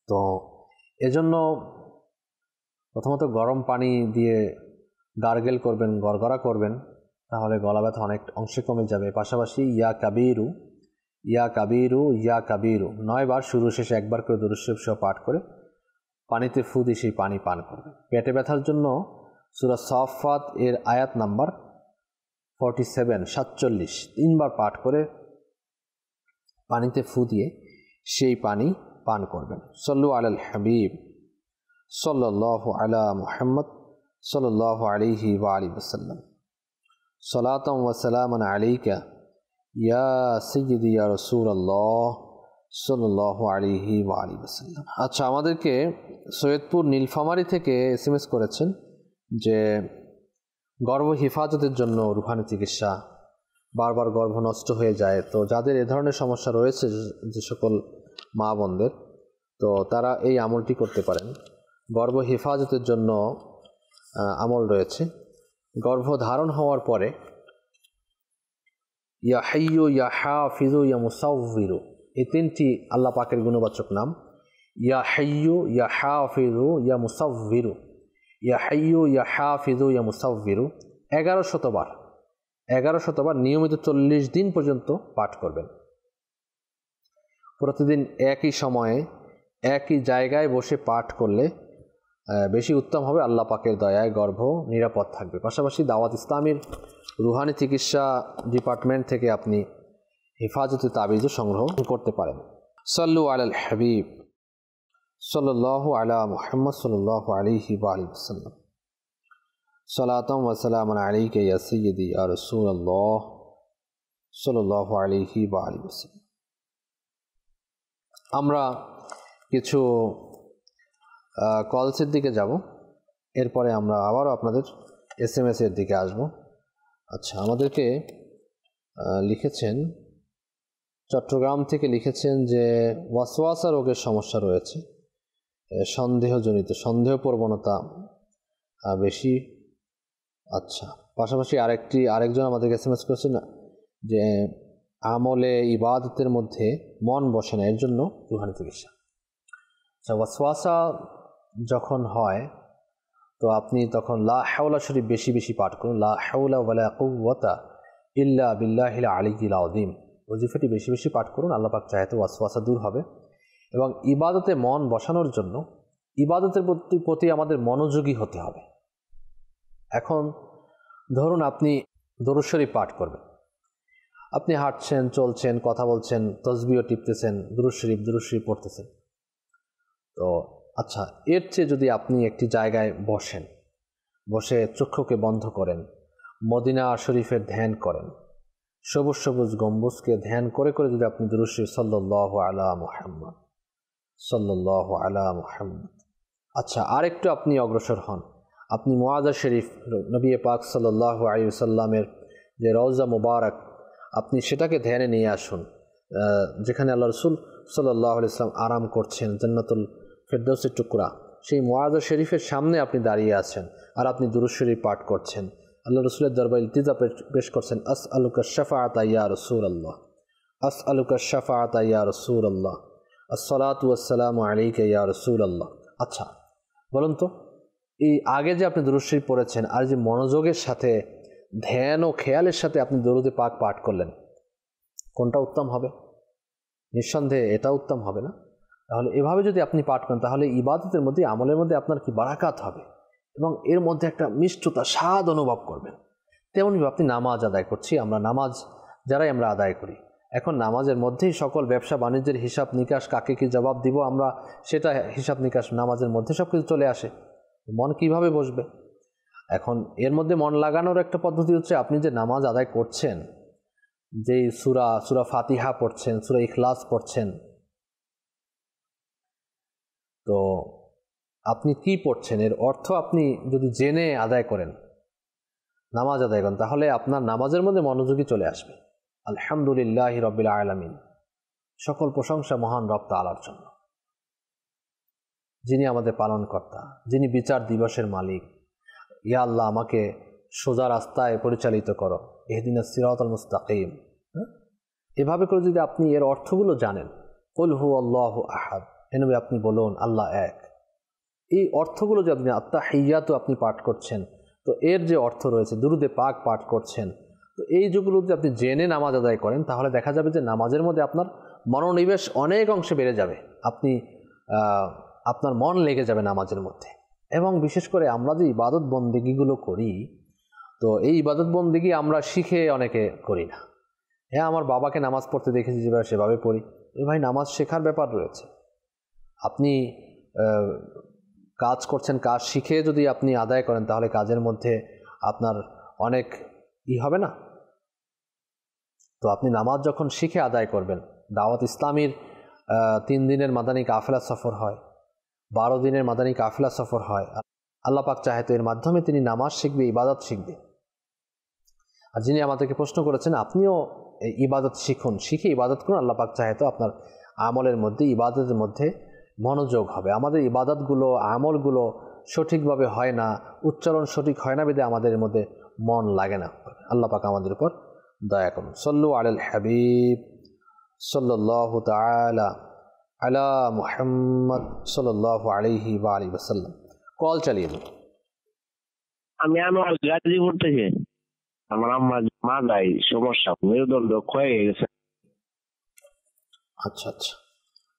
তো এজন্য প্রথমত গরম পানি দিয়ে গার্গেল করবেন, গড়গড়া করবেন, তাহলে গলা ব্যথা অনেক অংশে কমে যাবে। পাশাপাশি ইয়া কাবিরু ইয়া কাবিরু ইয়া কাবিরু 9 বার শুরু শেষে একবার করে দুরূদ শরীফ পাঠ করে পানিতে ফু দিয়ে সেই পানি পান করবেন। পেটে ব্যথার জন্য সূরা সাফফাত এর আয়াত নাম্বার 47 3 বার পাঠ করে পানিতে ফু দিয়ে সেই পানি পান করবেন। সল্লু আলাল হাবিব সাল্লাল্লাহু আলা মুহাম্মদ সাল্লাল্লাহু আলাইহি ওয়া আলিহি ওয়াসাল্লাম। সালাতাম ওয়া সালামান আলাইকা ইয়া সাইয়্যিদি ইয়া রাসূলুল্লাহ সাল্লাল্লাহু আলাইহি ওয়া আলিহি ওয়াসাল্লাম। আচ্ছা, আমাদেরকে সৈয়দপুর নীলফামারী থেকে SMS করেছেন যে গর্ভ হেফাজতের জন্য রুহানি চিকিৎসা, বারবার গর্ভ নষ্ট হয়ে যায়, তো যাদের এ ধরনের সমস্যা রয়েছে যে সকল মা বোনদের, তো তারা এই আমলটি করতে পারেন। গর্ভ হেফাজতের জন্য আমল রয়েছে। গর্ভ ধারণ হওয়ার পরে ইয়া হাইয়ু ইয়া হাফিজু ইয়া মুসাউবিরু, এই 3টি আল্লাহ পাকের গুণবাচক নাম। ইয়া হাইয়ু ইয়া হাফিজু ইয়া মুসাউবিরু, ইয়া হাইয়ু ইয়া হাফিজু ইয়া মুসাউবিরু 1100 বার নিয়মিত 40 দিন পর্যন্ত পাঠ করবেন। প্রতিদিন একই সময়ে একই জায়গায় বসে পাঠ করলে বেশি উত্তম হবে। আল্লাহ পাকের দয়ায় গর্ভ নিরাপদ থাকবে। পাশাপাশি দাওয়াত ইসলামীর রুহানি চিকিৎসা ডিপার্টমেন্ট থেকে আপনি হেফাজতে তাবিজও সংগ্রহ করতে পারেন। সাল্লু আলাল হাবিব সাল্লাল্লাহু আলা মুহাম্মদ সাল্লাল্লাহু আলাইহি ওয়া আলিহি ওয়াসাল্লাম। সালাতাম ওয়া সালামান আলাইকা ইয়া সাইয়্যিদি ইয়া রাসূলুল্লাহ সাল্লাল্লাহু আলাইহি ওয়া আলিহি ওয়াসাল্লাম। আমরা কিছু কলসের দিকে যাব, এরপরে আমরা আবারও আপনাদের SMS এর দিকে আসব। আচ্ছা, আমাদেরকে লিখেছেন চট্টগ্রাম থেকে লিখেছেন যে ওয়াসওয়াসা রোগের সমস্যা রয়েছে, সন্দেহ প্রবণতা বেশি। আচ্ছা, পাশাপাশি আরেকজন আমাদেরকে SMS করেছেন যে আমলে ইবাদতের মধ্যে মন বসে না, এর জন্য রুহানি চিকিৎসা। আচ্ছা, ওয়াসওয়াসা যখন হয় তো আপনি তখন লা হাওলা শরীফ বেশি বেশি পাঠ করুন। লা হাওলা ওয়ালা কুওয়াতা ইল্লা বিল্লাহিল আলিয়্যিল আযীম ওজিফাটি বেশি বেশি পাঠ করুন। আল্লাহ পাক চাইতে ওয়াসওয়াসা দূর হবে। এবং ইবাদতে মন বসানোর জন্য ইবাদতের প্রতি আমাদের মনোযোগী হতে হবে। এখন ধরুন আপনি দরুদ শরীফ পাঠ করবেন, আপনি হাঁটছেন, চলছেন, কথা বলছেন, তসবিহ টিপতেছেন, দরুদ শরীফ পড়তেছেন। তো আচ্ছা, এর চেয়ে যদি আপনি একটি জায়গায় বসে চক্ষুকে বন্ধ করেন, মদিনা শরীফের ধ্যান করেন, সবুজ সবুজ গম্বুজকে ধ্যান করে করে যদি আপনি দরুদ শরীফ সাল্লাল্লাহু আলা মুহাম্মদ সাল্লাল্লাহু আলা মুহাম্মদ। আচ্ছা, আরেকটু আপনি অগ্রসর হন, আপনি মুআযা শরীফ নবী পাক সাল্লাল্লাহু আলাইহি ওয়াসাল্লামের যে রওজা মুবারক, আপনি সেটাকে ধ্যানে নিয়ে আসুন, যেখানে আল্লাহ রাসূল সাল্লাল্লাহু আলাইহি ওয়াসাল্লাম আরাম করছেন, জান্নাতুল ফেরদৌসের টুকরা, সেই মুআযা শরীফের সামনে আপনি দাঁড়িয়ে আছেন আর আপনি দুরূদ শরীফ পাঠ করছেন, আল্লাহ রাসূলের দরবারে ইলতিজা পেশ করছেন, আসআলুকা শাফাআতা ইয়া রাসূলুল্লাহ, আসআলুকা শাফাআতা ইয়া রাসূলুল্লাহ, আসসালাতু ওয়াসসালামু আলাইকা ইয়া রাসূলুল্লাহ। আচ্ছা, বলুন তো, এই আগে যে আপনি দুরূদ শরীফ পড়েছেন আর যে মনোযোগের সাথে ধ্যান ও খেয়ালের সাথে আপনি দরুদে পাক পাঠ করলেন, কোনটা উত্তম হবে? নিঃসন্দেহে এটা উত্তম হবে না? তাহলে এভাবে যদি আপনি পাঠ করেন তাহলে ইবাদতের মধ্যে, আমলের মধ্যে আপনার কি বারাকাত হবে এবং এর মধ্যে একটা মিষ্টতা, স্বাদ অনুভব করবেন। তেমনই আপনি নামাজ আদায় করছি, নামাজ যারাই আমরা আদায় করি, এখন নামাজের মধ্যেই সকল ব্যবসা বাণিজ্যের হিসাব নিকাশ, কাকে কি জবাব দিব আমরা, সেটা হিসাব নিকাশ নামাজের মধ্যে সব কিছু চলে আসে। মন কিভাবে বসবে? এখন এর মধ্যে মন লাগানোর একটা পদ্ধতি হচ্ছে, আপনি যে নামাজ আদায় করছেন, যেই সূরা ফাতিহা পড়ছেন, সূরা ইখলাস পড়ছেন, তো আপনি কি পড়ছেন এর অর্থ আপনি যদি জেনে আদায় করেন, নামাজ আদায় করেন, তাহলে আপনার নামাজের মধ্যে মনোযোগী চলে আসবে। আলহামদুলিল্লাহি রাব্বিল আলামিন, সকল প্রশংসা মহান রব তাআলার জন্য, যিনি আমাদের পালনকর্তা, যিনি বিচার দিবসের মালিক। ইয়া আল্লাহ, আমাকে সোজা রাস্তায় পরিচালিত করো, ইহদিনাস সিরাতাল মুস্তাকিম। এভাবে করে যদি আপনি এর অর্থগুলো জানেন, কুল হুয়াল্লাহু আহাদ, নবী আপনি বলুন আল্লাহ এক, এই অর্থগুলো যদি আপনি আত্তাহিয়াতু আপনি পাঠ করছেন, তো এর যে অর্থ রয়েছে, দুরুদে পাক পাঠ করছেন, তো এই যেগুলো যদি আপনি জেনে নামাজ আদায় করেন, তাহলে দেখা যাবে যে নামাজের মধ্যে আপনার মনোনিবেশ অনেক অংশে বেড়ে যাবে। আপনার মন লেগে যাবে নামাজের মধ্যে। এবং বিশেষ করে আমরা যে ইবাদত বন্দেগীগুলো করি, তো এই ইবাদত বন্দেগী আমরা শিখে অনেকে করি না। হ্যাঁ, আমার বাবাকে নামাজ পড়তে দেখেছি, যেভাবে সেভাবে পড়ি। ভাই, নামাজ শেখার ব্যাপার রয়েছে। আপনি কাজ করছেন, কাজ শিখে যদি আপনি আদায় করেন, তাহলে কাজের মধ্যে আপনার অনেক হবে না? তো আপনি নামাজ যখন শিখে আদায় করবেন, দাওয়াত ইসলামীর 3 দিনের মাদানী কাফেলা সফর হয়, 12 দিনের মাদানী কাফেলা সফর হয়। আল্লাহ পাক চাহে তো এর মাধ্যমে তিনি নামাজ শিখবে, ইবাদত শিখবে। আর যিনি আমাদেরকে প্রশ্ন করেছেন, আপনিও ইবাদত শিখুন, শিখে ইবাদত করুন, আল্লাহ পাক চাহে তো আপনার আমলের মধ্যে, ইবাদতের মধ্যে মনোযোগ হবে। আমাদের ইবাদতগুলো, আমলগুলো সঠিকভাবে হয় না, উচ্চারণ সঠিক হয় না, বিধায় আমাদের মধ্যে মন লাগে না। আল্লাহ পাক আমাদের উপর দয়া করুন। সল্লু আলাল হাবিব সাল্লাল্লাহু তাআলা আলা মুহাম্মদ সাল্লাল্লাহু আলাইহি ওয়া আলিহি ওয়াসাল্লাম। কল চালিয়ে দিন। আমি আমার গাজীপুর থেকে, আমার আম্মার মাথায় সমস্যা, মেরুদণ্ড ক্ষয়ে গেছে। আচ্ছা আচ্ছা,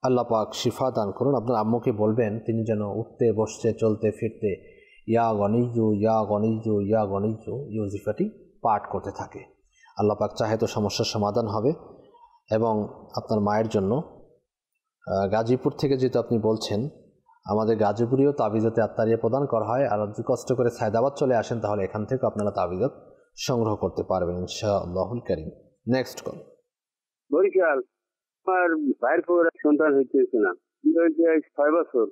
আল্লাহ পাক শিফা দান করুন। আপনার আম্মুকে বলবেন তিনি যেন উঠতে বসতে চলতে ফিরতে ইয়া গনিজু ইয়া গনিজু ইয়া গনিজু এই ওজিফাটি পাঠ করতে থাকে। আল্লাহ পাক চাহে তো সমস্যার সমাধান হবে। এবং আপনার মায়ের জন্য গাজীপুর থেকে যেহেতু আপনি বলছেন, আমাদের গাজীপুরেও তাবিজাতে আত্মারিয়া প্রদান করা হয়। আর যদি কষ্ট করে সায়দাবাদ চলে আসেন, তাহলে এখান থেকে আপনারা তাবিজাত সংগ্রহ করতে পারবেন ইনশাআল্লাহুল কারীম। Next call. বরিশাল। আমার ভাইয়ের খবর সন্তান হইতেছে না, 6 বছর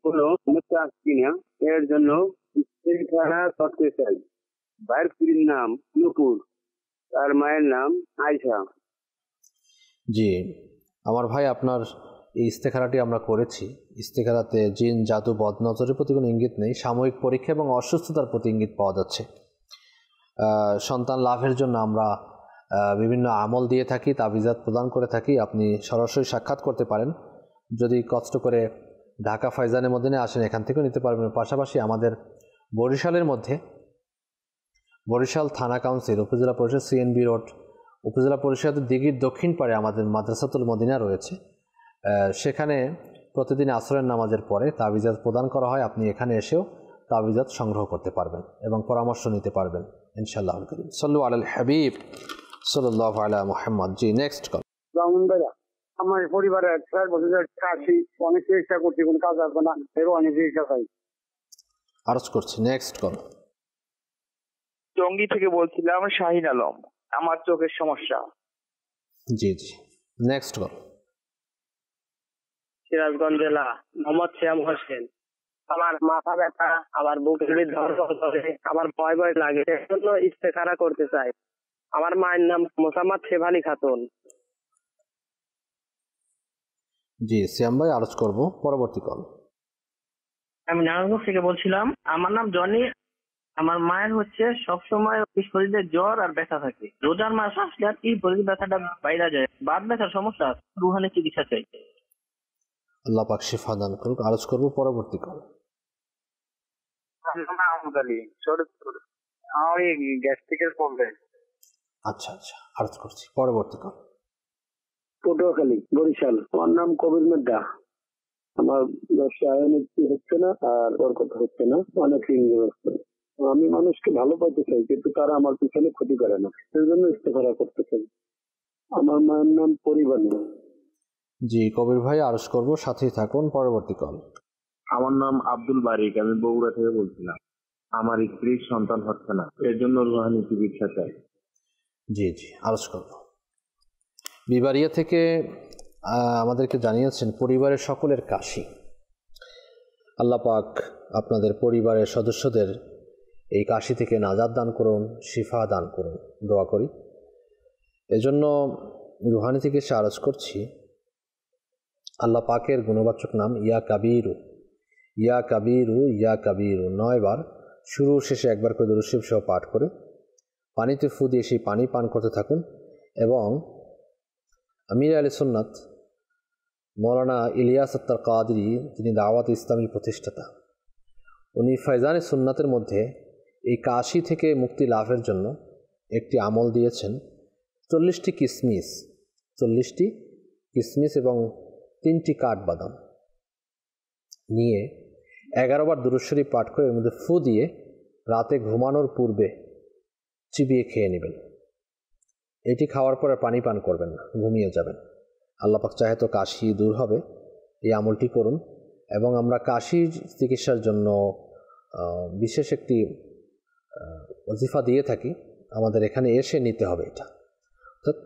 কোনো সমস্যা আসছি না, এর জন্য ইস্তেখারা করতে চাই। ভাইয়ের স্ত্রীর নাম নুপুর, তার মায়ের নাম আয়শা। জি আমার ভাই, আপনার এই ইস্তেখারাটি আমরা করেছি। ইস্তেখারাতে জিন, জাদু, বদনজরের প্রতি কোনো ইঙ্গিত নেই, সাময়িক পরীক্ষা এবং অসুস্থতার প্রতি ইঙ্গিত পাওয়া যাচ্ছে। সন্তান লাভের জন্য আমরা বিভিন্ন আমল দিয়ে থাকি, তাবিজাত প্রদান করে থাকি। আপনি সরাসরি সাক্ষাৎ করতে পারেন, যদি কষ্ট করে ঢাকা ফাইজানে মদিনে আসেন এখান থেকেও নিতে পারবেন। পাশাপাশি আমাদের বরিশালের মধ্যে বরিশাল থানা কাউন্সিল, উপজেলা পরিষদ, সিএনবি রোড, উপজেলা পরিষদের দিঘির দক্ষিণ পাড়ে আমাদের মাদ্রাসাতুল মদিনা রয়েছে। সেখানে প্রতিদিন আসরের নামাজের পরে তাবিজাত প্রদান করা হয়। আপনি এখানে এসেও তাবিজাত সংগ্রহ করতে পারবেন এবং পরামর্শ নিতে পারবেন ইনশাআল্লাহ। সাল্লু আলাল হাবিব সাল্লাল্লাহু আলা মুহাম্মদ। জি নেক্সট কল। আমার পরিবারে 4 বছরের কাশি, অনেক চিকিৎসা করছি, কোনো কাজ আসবে না, এর অনেক চিকিৎসা চাই। আরজ করছি, নেক্সট কল। টঙ্গী থেকে বলছিলাম, শাহিন আলম, আমার চোখের সমস্যা। জি জি নেক্সট কল। সিরাজগঞ্জ জেলা, মোহাম্মদ শ্যাম হোসেন। আমার মাথা ব্যথা, আমার বুকের ধরে, আমার ভয় ভয় লাগে, এর জন্য ইস্তেখারা করতে চাই। আমার মায়ের নাম মোসাম্মদ শেফালি খাতুন। জি শ্যাম ভাই, আরজ করব পরবর্তী কল। আমি নারায়ণগঞ্জ থেকে বলছিলাম, আমার নাম জনি। আমার মায়ের হচ্ছে সবসময় শরীরে জ্বর আর ব্যথা থাকে। রোজার মাস আসলে আর কি শরীর ব্যথাটা বাইরে যায়, বাত ব্যথার সমস্যা, রুহানি চিকিৎসা চাই। আল্লাহ পাক শিফা দান করুক। আরজ করব পরবর্তী কল। আমার গ্যাস্ট্রিকের প্রবলেম। আচ্ছা আচ্ছা, আরজ করছি পরবর্তী কল। পটুয়াখালী, বরিশাল। আমার নাম কবির মেড্ডা। আমার ব্যবসায় উন্নতি হচ্ছে না, আর বরকত হচ্ছে না, অনেক ঋণ হচ্ছে। আমি মানুষকে ভালো পাইতে চাই, কিন্তু তারা আমার পিছনে ক্ষতি করে না, সেই জন্য ইস্তেখারা করতে চাই। আমার মায়ের নাম পরিবাণী। জি কবির ভাই, আরজ করব, সাথেই থাকুন। পরবর্তী কল। আমার নাম আব্দুল বারিক, আমি বগুড়া থেকে বলছিলাম। আমার স্ত্রীর সন্তান হচ্ছে না, এর জন্য রুহানি চিকিৎসা চাই। জি জি আরজ করব। বিবারিয়া থেকে আমাদেরকে জানিয়েছেন পরিবারের সকলের কাশি। আল্লাহ পাক আপনাদের পরিবারের সদস্যদের এই কাশি থেকে নাজাত দান করুন, শিফা দান করুন, দোয়া করি। এজন্য রুহানি থেকে আরজ করছি, আল্লাহ পাকের গুণবাচক নাম ইয়া কাবীরু, ইয়া কাবীরু, ইয়া কাবীরু 9 বার, শুরু শেষে একবার করে দুরূদ শরীফ সহ পাঠ করে পানিতে ফু দিয়ে সেই পানি পান করতে থাকুন। এবং আমির আহলে সুন্নাত মৌলানা ইলিয়াস আত্তার কাদরি, যিনি দাওয়াত ইসলামীর প্রতিষ্ঠাতা, উনি ফাইজানে সুন্নাতের মধ্যে এই কাশি থেকে মুক্তি লাভের জন্য একটি আমল দিয়েছেন। 40টি কিসমিস এবং 3টি কাঠবাদাম নিয়ে 11 বার দুরূদ শরীফ পাঠ করে এর মধ্যে ফু দিয়ে রাতে ঘুমানোর পূর্বে চিবিয়ে খেয়ে নেবেন। এটি খাওয়ার পরে পানি পান করবেন না, ঘুমিয়ে যাবেন। আল্লাহ পাক চাহে তো কাশি দূর হবে। এই আমলটি করুন। এবং আমরা কাশির চিকিৎসার জন্য বিশেষ একটি ওজিফা দিয়ে থাকি, আমাদের এখানে এসে নিতে হবে এটা। অর্থাৎ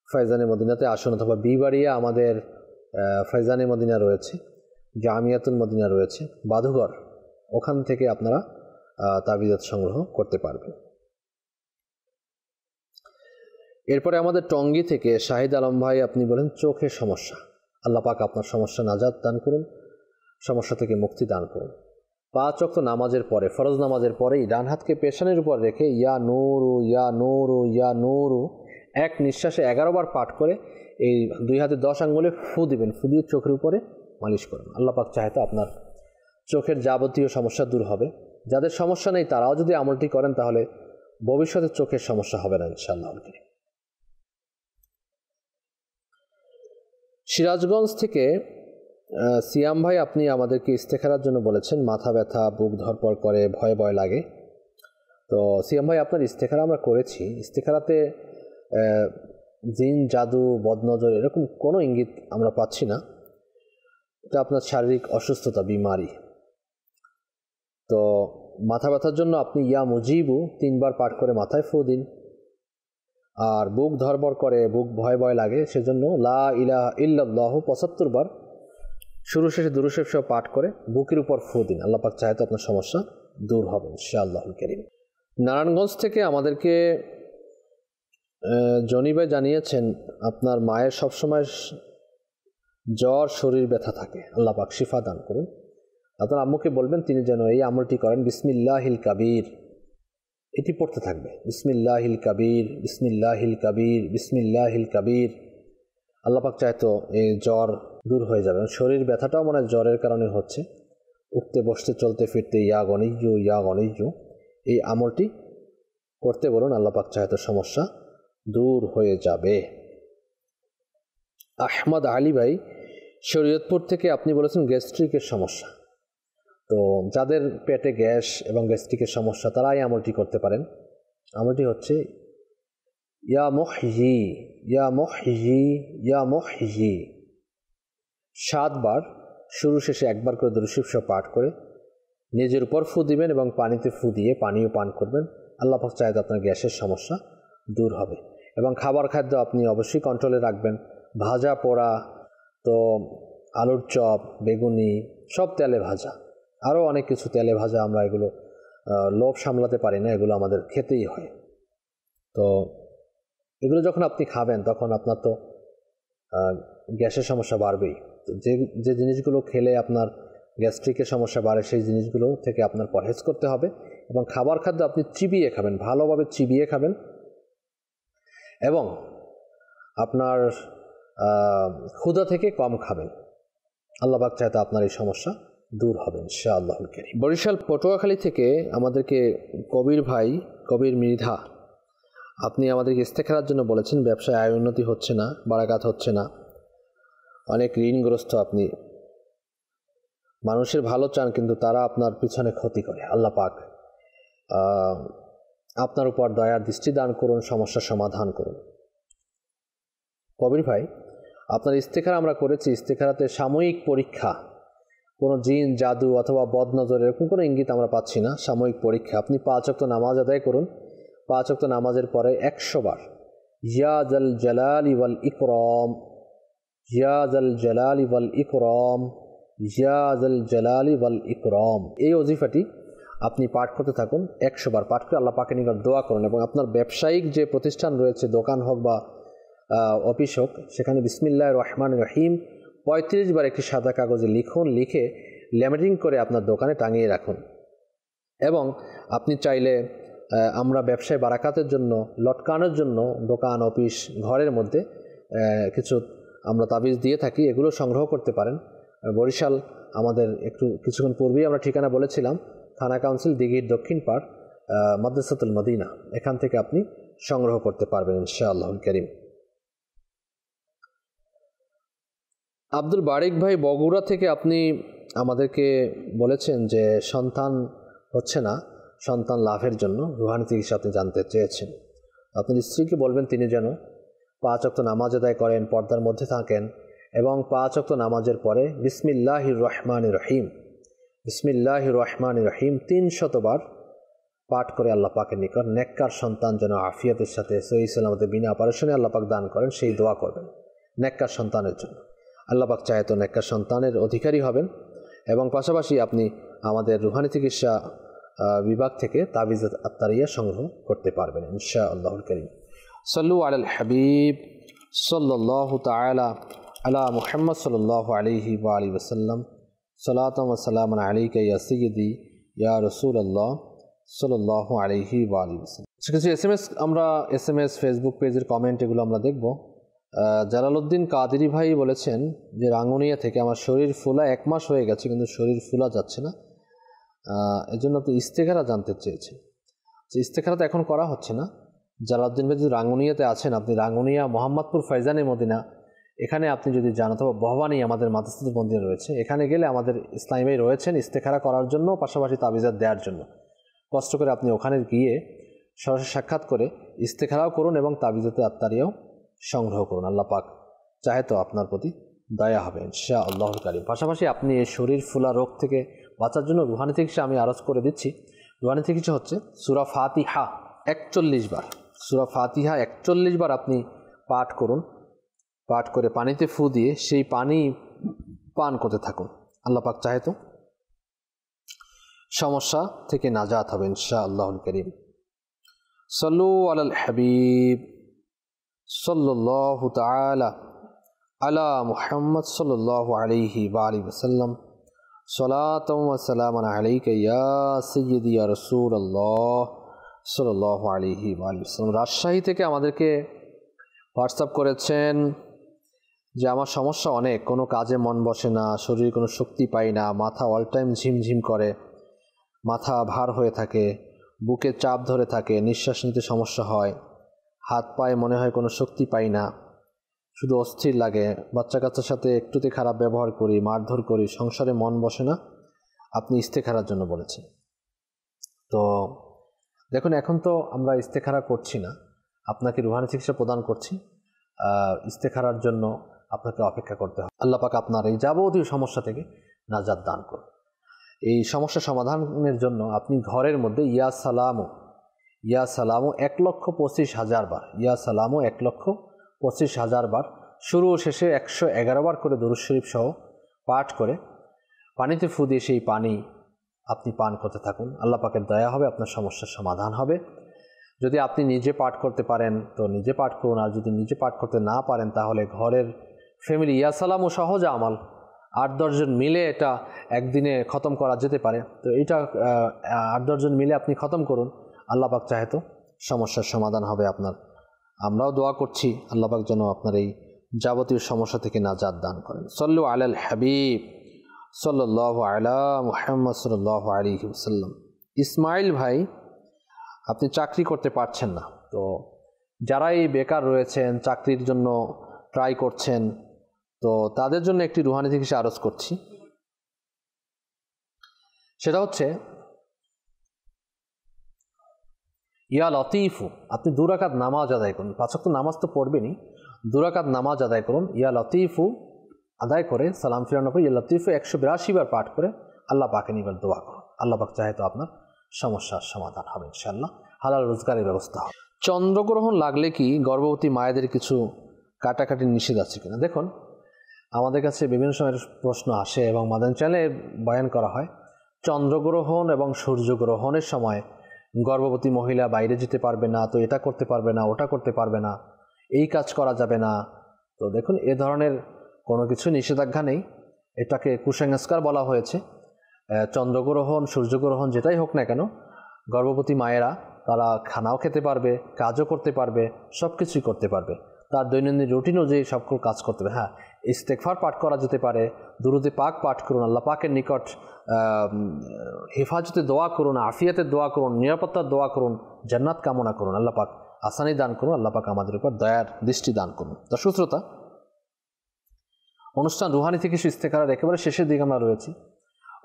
ফাইজানে মদিনাতে আসুন, অথবা বিবাড়িয়া আমাদের ফাইজানে মদিনা রয়েছে, জামিয়াতুল মদিনা রয়েছে, বাধুঘর, ওখান থেকে আপনারা তাবিজাত সংগ্রহ করতে পারবেন। এরপরে আমাদের টঙ্গী থেকে শাহিদ আলম ভাই, আপনি বলেন চোখের সমস্যা। আল্লাহ পাক আপনার সমস্যা নাজাত দান করুন, সমস্যা থেকে মুক্তি দান করুন। 5 ওয়াক্ত নামাজের পরে, ফরজ নামাজের পরেই ডান হাতকে পেশানের উপর রেখে ইয়া নূরু, ইয়া নূরু, ইয়া নূরু এক নিঃশ্বাসে 11 বার পাঠ করে এই 2 হাতে 10 আঙ্গুলে ফু দিবেন। ফু দিয়ে চোখের উপরে মালিশ করুন। আল্লাহ পাক চাহে তো আপনার চোখের যাবতীয় সমস্যা দূর হবে। যাদের সমস্যা নেই তারাও যদি আমলটি করেন তাহলে ভবিষ্যতে চোখের সমস্যা হবে না ইনশাআল্লাহ। সিরাজগঞ্জ থেকে সিয়াম ভাই, আপনি আমাদেরকে ইস্তেখারার জন্য বলেছেন, মাথা ব্যথা, বুক ধরপড় করে, ভয় ভয় লাগে। তো সিয়াম ভাই, আপনার ইস্তেখারা আমরা করেছি। ইস্তেখারাতে জিন, জাদু, বদনজর এরকম কোনো ইঙ্গিত আমরা পাচ্ছি না। এটা আপনার শারীরিক অসুস্থতা, বিমারি। তো মাথা ব্যথার জন্য আপনি ইয়া মুজিবু 3 বার পাঠ করে মাথায় ফু দিন। আর বুক ধরবর করে, বুক ভয় ভয় লাগে, সেজন্য লা ইলাহা ইল্লাল্লাহ ৭৫ বার শুরু শেষে দুরূদ শরীফ সহ পাঠ করে বুকের উপর ফু দিন। আল্লাহ পাক চাহে তো আপনার সমস্যা দূর হবে ইনশাআল্লাহুল কারীম। নারায়ণগঞ্জ থেকে আমাদেরকে জনি ভাই জানিয়েছেন আপনার মায়ের সবসময় জ্বর, শরীর ব্যথা থাকে, আল্লাহ পাক শিফা দান করুন। আপনার আম্মুকে বলবেন তিনি যেন এই আমলটি করেন, বিসমিল্লাহিল কাবীর, এটি পড়তে থাকবে, বিসমিল্লাহিল কাবীর, বিসমিল্লাহিল কাবীর, বিসমিল্লাহিল কাবীর। আল্লাহ পাক চায় তো এই জ্বর দূর হয়ে যাবে। শরীর ব্যথাটাও মনে হয় জ্বরের কারণে হচ্ছে, উঠতে বসতে চলতে ফিরতে ইয়া গনিজু এই আমলটি করতে বলুন, আল্লাহ পাক চায় তো সমস্যা দূর হয়ে যাবে। আহমদ আলী ভাই শরীয়তপুর থেকে আপনি বলেছেন গ্যাস্ট্রিকের সমস্যা, তো যাদের পেটে গ্যাস এবং গ্যাস্ট্রিকের সমস্যা তারা এই আমলটি করতে পারেন। আমলটি হচ্ছে ইয়া মুহয়ি ইয়া মুহয়ি ইয়া মুহয়ি 7 বার শুরু শেষে একবার করে দুরূদ শরীফ সহ পাঠ করে নিজের উপর ফু দিবেন এবং পানিতে ফু দিয়ে পানিও পান করবেন। আল্লাহ পাক চায় আপনার গ্যাসের সমস্যা দূর হবে। এবং খাবার খাদ্য আপনি অবশ্যই কন্ট্রোলে রাখবেন। ভাজা পোড়া, তো আলুর চপ, বেগুনি সব তেলে ভাজা, আরও অনেক কিছু তেলে ভাজা, আমরা এগুলো লোভ সামলাতে পারি না, এগুলো আমাদের খেতেই হয়। তো এগুলো যখন আপনি খাবেন তখন আপনার তো গ্যাসের সমস্যা বাড়বেই। তো যে জিনিসগুলো খেলে আপনার গ্যাস্ট্রিকের সমস্যা বাড়ে সেই জিনিসগুলো থেকে আপনার পরহেজ করতে হবে। এবং খাবার খাদ্য আপনি চিবিয়ে খাবেন, ভালোভাবে চিবিয়ে খাবেন, এবং আপনার ক্ষুধা থেকে কম খাবেন। আল্লাহ পাক চায় তো আপনার এই সমস্যা দূর হবে ইনশাআল্লাহুল কারীম। বরিশাল পটুয়াখালী থেকে আমাদেরকে কবির ভাই, কবির মৃধা, আপনি আমাদেরকে ইস্তেখারার জন্য বলেছেন। ব্যবসায় আয় উন্নতি হচ্ছে না, বারাকাত হচ্ছে না, অনেক ঋণগ্রস্ত আপনি, মানুষের ভালো চান কিন্তু তারা আপনার পিছনে ক্ষতি করে। আল্লাহ পাক আপনার উপর দয়ার দৃষ্টি দান করুন, সমস্যার সমাধান করুন। কবির ভাই, আপনার ইস্তেখারা আমরা করেছি, ইস্তেখারাতে সাময়িক পরীক্ষা, কোনো জিন, জাদু অথবা বদনজর এরকম কোনো ইঙ্গিত আমরা পাচ্ছি না। সাময়িক পরীক্ষা, আপনি 5 ওয়াক্ত নামাজ আদায় করুন। 5 ওয়াক্ত নামাজের পরে 100 বার ইয়া জাল জালালি ওয়াল ইকরাম, ইয়া জাল জালালি ওয়াল ইকরাম, ইয়া জাল জালালি ওয়াল ইকরাম, এই ওজিফাটি আপনি পাঠ করতে থাকুন। 100 বার পাঠ করে আল্লাহ পাকের নিকট দোয়া করুন। এবং আপনার ব্যবসায়িক যে প্রতিষ্ঠান রয়েছে, দোকান হোক বা অফিস হোক, সেখানে বিসমিল্লাহির রহমানির রহিম 35 বার একটি সাদা কাগজে লিখুন, লিখে ল্যামিনেটিং করে আপনার দোকানে টাঙিয়ে রাখুন। এবং আপনি চাইলে আমরা ব্যবসায় বারাকাতের জন্য, লটকানোর জন্য দোকান, অফিস, ঘরের মধ্যে কিছু আমরা তাবিজ দিয়ে থাকি, এগুলো সংগ্রহ করতে পারেন। বরিশাল আমাদের কিছুক্ষণ পূর্বেই আমরা ঠিকানা বলেছিলাম, থানা কাউন্সিল, দিঘির দক্ষিণ পাড়, মাদ্রাসাতুল মদিনা, এখান থেকে আপনি সংগ্রহ করতে পারবেন ইনশাআল্লাহুল কারীম। আব্দুল বারিক ভাই বগুড়া থেকে আপনি আমাদেরকে বলেছেন যে সন্তান হচ্ছে না, সন্তান লাভের জন্য রুহানি চিকিৎসা আপনি জানতে চেয়েছেন। আপনার স্ত্রীকে বলবেন তিনি যেন 5 ওয়াক্ত নামাজ আদায় করেন, পর্দার মধ্যে থাকেন, এবং 5 ওয়াক্ত নামাজের পরে বিসমিল্লাহির রহমানির রহিম, বিসমিল্লাহির রহমানির রহিম 300 বার পাঠ করে আল্লাহ পাকের নিকট নেককার সন্তান যেন আফিয়াতের সাথে সহিহ সালামতে বিনা অপারেশনে আল্লাহ পাক দান করেন, সেই দোয়া করবেন নেককার সন্তানের জন্য। আল্লাহ পাক চায় তো নেককার সন্তানের অধিকারী হবেন। এবং পাশাপাশি আপনি আমাদের রুহানি চিকিৎসা বিভাগ থেকে তাবিজ আত্তারিয়া সংগ্রহ করতে পারবেন ইনশাআল্লাহুল কারীম। সাল্লু আলাল হাবিব সাল্লাল্লাহু তাআলা আলা মুহাম্মদ সাল্লাল্লাহু আলাইহি ওয়া আলিহি ওয়াসাল্লাম। সালাতাম ওয়া সালামান আলাইকা ইয়া সাইয়্যিদি ইয়া রাসূলুল্লাহ সাল্লাল্লাহু আলাইহি ওয়া আলিহি ওয়াসাল্লাম। কিছু এসএমএস, আমরা এসএমএস, ফেসবুক পেজের কমেন্ট এগুলো আমরা দেখব। জালালউদ্দিন কাদেরী ভাই বলেছেন যে রাঙ্গুনিয়া থেকে আমার শরীর ফোলা 1 মাস হয়ে গেছে কিন্তু শরীর ফোলা যাচ্ছে না, এজন্য আপনি ইস্তেখারা জানতে চেয়েছেন। যে ইস্তেখারা তো এখন করা হচ্ছে না। জালালউদ্দিন ভাই যদি রাঙ্গুনিয়াতে আছেন, আপনি রাঙ্গুনিয়া মোহাম্মদপুর ফয়জানে মদিনা, এখানে আপনি যদি যান, অথবা বহবানি আমাদের মাদ্রাসাতুল মদিনা রয়েছে, এখানে গেলে আমাদের ইসলামী ভাই রয়েছেন ইস্তেখারা করার জন্য, পাশাপাশি তাবিজাত দেওয়ার জন্য। কষ্ট করে আপনি ওখানে গিয়ে সরাসরি সাক্ষাৎ করে ইস্তেখারাও করুন এবং তাবিজাতে আত্তারিয়াও সংগ্রহ করুন। আল্লাহ পাক চাহে তো আপনার প্রতি দয়া হবে ইনশাআল্লাহুল কারীম। পাশাপাশি আপনি এই শরীর ফুলা রোগ থেকে বাঁচার জন্য রুহানি চিকিৎসা আমি আরজ করে দিচ্ছি। রুহানি চিকিৎসা হচ্ছে সূরা ফাতিহা 41 বার সূরা ফাতিহা 41 বার আপনি পাঠ করুন, পাঠ করে পানিতে ফু দিয়ে সেই পানি পান করতে থাকুন। আল্লাহ পাক চাহে তো সমস্যা থেকে নাজাত হবে ইনশাআল্লাহুল কারীম। সাল্লু আলাল হাবিব সাল্লাল্লাহু তাআলা আলা মুহাম্মদ সাল্লাল্লাহু আলাইহি ওয়া আলিহি ওয়াসাল্লাম। সালাতাও ওয়া সালামান আলাইকা ইয়া সাইয়্যিদি ইয়া রাসূলুল্লাহ সাল্লাল্লাহু আলাইহি ওয়া আলিহি ওয়াসাল্লাম। রাজশাহী থেকে আমাদেরকে হোয়াটসঅ্যাপ করেছেন যে আমার সমস্যা অনেক, কোনো কাজে মন বসে না, শরীরে কোনো শক্তি পাই না, মাথা অল টাইম ঝিমঝিম করে, মাথা ভার হয়ে থাকে, বুকে চাপ ধরে থাকে, নিঃশ্বাস নিতে সমস্যা হয়, হাত পায়ে মনে হয় কোনো শক্তি পাই না, শুধু অস্থির লাগে, বাচ্চা কাচ্চার সাথে একটুতে খারাপ ব্যবহার করি, মারধর করি, সংসারে মন বসে না। আপনি ইস্তেখারার জন্য বলেছেন। তো দেখুন, এখন তো আমরা ইস্তেখারা করছি না, আপনাকে রুহানি চিকিৎসা প্রদান করছি। ইস্তেখারার জন্য আপনাকে অপেক্ষা করতে হবে। আল্লাহ পাক আপনার এই যাবতীয় সমস্যা থেকে নাজাত দান করুন। এই সমস্যা সমাধানের জন্য আপনি ঘরের মধ্যে ইয়া সালামু 1,25,000 বার, ইয়া সালামু 1,25,000 বার, শুরু ও শেষে 111 বার করে দরুদ শরীফ সহ পাঠ করে পানিতে ফু দিয়ে সেই পানি আপনি পান করতে থাকুন। আল্লাহ পাকের দয়া হবে, আপনার সমস্যার সমাধান হবে। যদি আপনি নিজে পাঠ করতে পারেন তো নিজে পাঠ করুন, আর যদি নিজে পাঠ করতে না পারেন তাহলে ঘরের ফ্যামিলি ইয়া সালামু সহজ আমল, 8-10 জন মিলে এটা একদিনে খতম করা যেতে পারে। তো এটা 8-10 জন মিলে আপনি খতম করুন, আল্লাহ পাক চাহে তো সমস্যার সমাধান হবে আপনার। আমরাও দোয়া করছি আল্লাহ পাক যেন আপনার এই যাবতীয় সমস্যা থেকে নাজাত দান করেন। সাল্লু আলাল হাবিব সাল্লাল্লাহু আলা মুহাম্মদ সাল্লাল্লাহু আলাইহি ওয়াসাল্লাম। ইসমাইল ভাই, আপনি চাকরি করতে পারছেন না, তো যারা এই বেকার রয়েছেন, চাকরির জন্য ট্রাই করছেন, তো তাদের জন্য একটি রুহানি চিকিৎসা আরজ করছি। সেটা হচ্ছে ইয়া লতিফু। আপনি 2 রাকাত নামাজ আদায় করুন, 5 ওয়াক্ত নামাজ তো পড়বেনই, 2 রাকাত নামাজ আদায় করুন। ইয়া লতিফু আদায় করে সালাম ফিরানোর পর ইয়া লতিফু 182 বার পাঠ করে আল্লাহ পাকে নিকট দোয়া করুন। আল্লাহ পাক চাহে তো আপনার সমস্যার সমাধান হবে ইনশাআল্লাহ, হালাল রোজগারের ব্যবস্থা হবে। চন্দ্রগ্রহণ লাগলে কি গর্ভবতী মায়েদের কিছু কাটাকাটি নিষেধ আছে কিনা? দেখুন, আমাদের কাছে বিভিন্ন সময়ের প্রশ্ন আসে এবং মাদানী চ্যানেলে বয়ান করা হয়, চন্দ্রগ্রহণ এবং সূর্যগ্রহণের সময় গর্ভবতী মহিলা বাইরে যেতে পারবে না, তো এটা করতে পারবে না, ওটা করতে পারবে না, এই কাজ করা যাবে না। তো দেখুন, এ ধরনের কোনো কিছু নিষেধাজ্ঞা নেই, এটাকে কুসংস্কার বলা হয়েছে। চন্দ্রগ্রহণ সূর্যগ্রহণ যেটাই হোক না কেন, গর্ভবতী মায়েরা তারা খানাও খেতে পারবে, কাজও করতে পারবে, সব কিছুই করতে পারবে, তার দৈনন্দিন রুটিন অনুযায়ী সবগুলো কাজ করতে হবে। হ্যাঁ, ইস্তেগফার পাঠ করা যেতে পারে, দুরুদে পাক পাঠ করুন, আল্লাহ পাকের নিকট হেফাজতে দোয়া করুন, আফিয়াতের দোয়া করুন, নিরাপত্তার দোয়া করুন, জান্নাত কামনা করুন, আল্লাহ পাক আসানি দান করুন, আল্লাহ পাক আমাদের উপর দয়ার দৃষ্টি দান করুন। দর্শক শ্রোতা, অনুষ্ঠান রুহানি থেকে ইস্তেখারার একেবারে শেষের দিকে আমরা রয়েছি।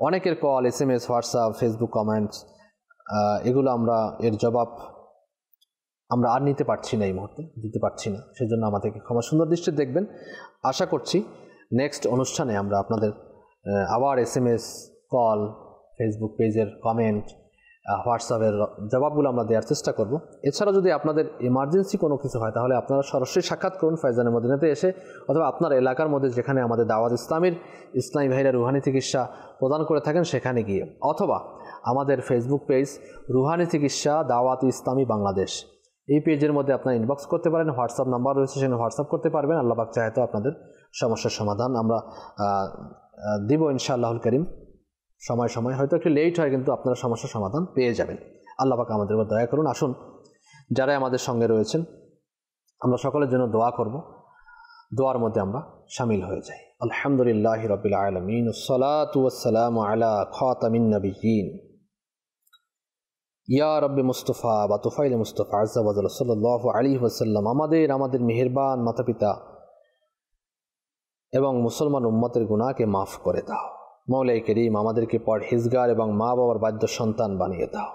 অনেকের call, SMS, WhatsApp, Facebook comments, এগুলো এর জবাব আমরা আর নিতে পারছি না, এই মুহূর্তে দিতে পারছি না, সেজন্য আমাদেরকে ক্ষমা সুন্দর দৃষ্টি দেখবেন। আশা করছি নেক্সট অনুষ্ঠানে আমরা আপনাদের আবার SMS, কল, ফেসবুক পেজের কমেন্ট, হোয়াটসঅ্যাপের জবাবগুলো আমরা দেওয়ার চেষ্টা করব। এছাড়া যদি আপনাদের ইমার্জেন্সি কোনো কিছু হয় তাহলে আপনারা সরাসরি সাক্ষাৎ করুন ফাইজানের মদিনাতে এসে, অথবা আপনার এলাকার মধ্যে যেখানে আমাদের দাওয়াত ইসলামী ভাইরা রুহানি চিকিৎসা প্রদান করে থাকেন সেখানে গিয়ে, অথবা আমাদের ফেসবুক পেজ রুহানি চিকিৎসা দাওয়াত ইসলামী বাংলাদেশ, এই পেজের মধ্যে আপনারা ইনবক্স করতে পারেন, হোয়াটসঅ্যাপ নাম্বার রয়েছে, সেখানে হোয়াটসঅ্যাপ করতে পারবেন। আল্লাহ পাক চাহে তো আপনাদের সমস্যার সমাধান আমরা দিব ইনশাআল্লাহুল কারীম। সময় সময় হয়তো একটু লেট হয়, কিন্তু আপনারা সমস্যার সমাধান পেয়ে যাবেন। আল্লাহ পাক আমাদের উপর দয়া করুন। আসুন, যারা আমাদের সঙ্গে রয়েছেন আমরা সকলের জন্য দোয়া করব, দোয়ার মধ্যে আমরা শামিল হয়ে যাই। আলহামদুলিল্লাহি রাব্বিল আলামিন, ওয়াসসালাতু ওয়াসসালামু আলা খাতামিন নাবিয়্যিন ইয়া রব্বে মুস্তাফা বা তুফাইল মুস্তাফা আযজা ওয়া জাল্লা সাল্লাল্লাহু আলাইহি ওয়াসাল্লাম। আমাদের মেহেরবান মাতা পিতা এবং মুসলমান উম্মতের গুনাহকে মাফ করে দাও। মওলাই করিম, আমাদেরকে পরহেজগার এবং মা বাবার বাধ্য সন্তান বানিয়ে দাও।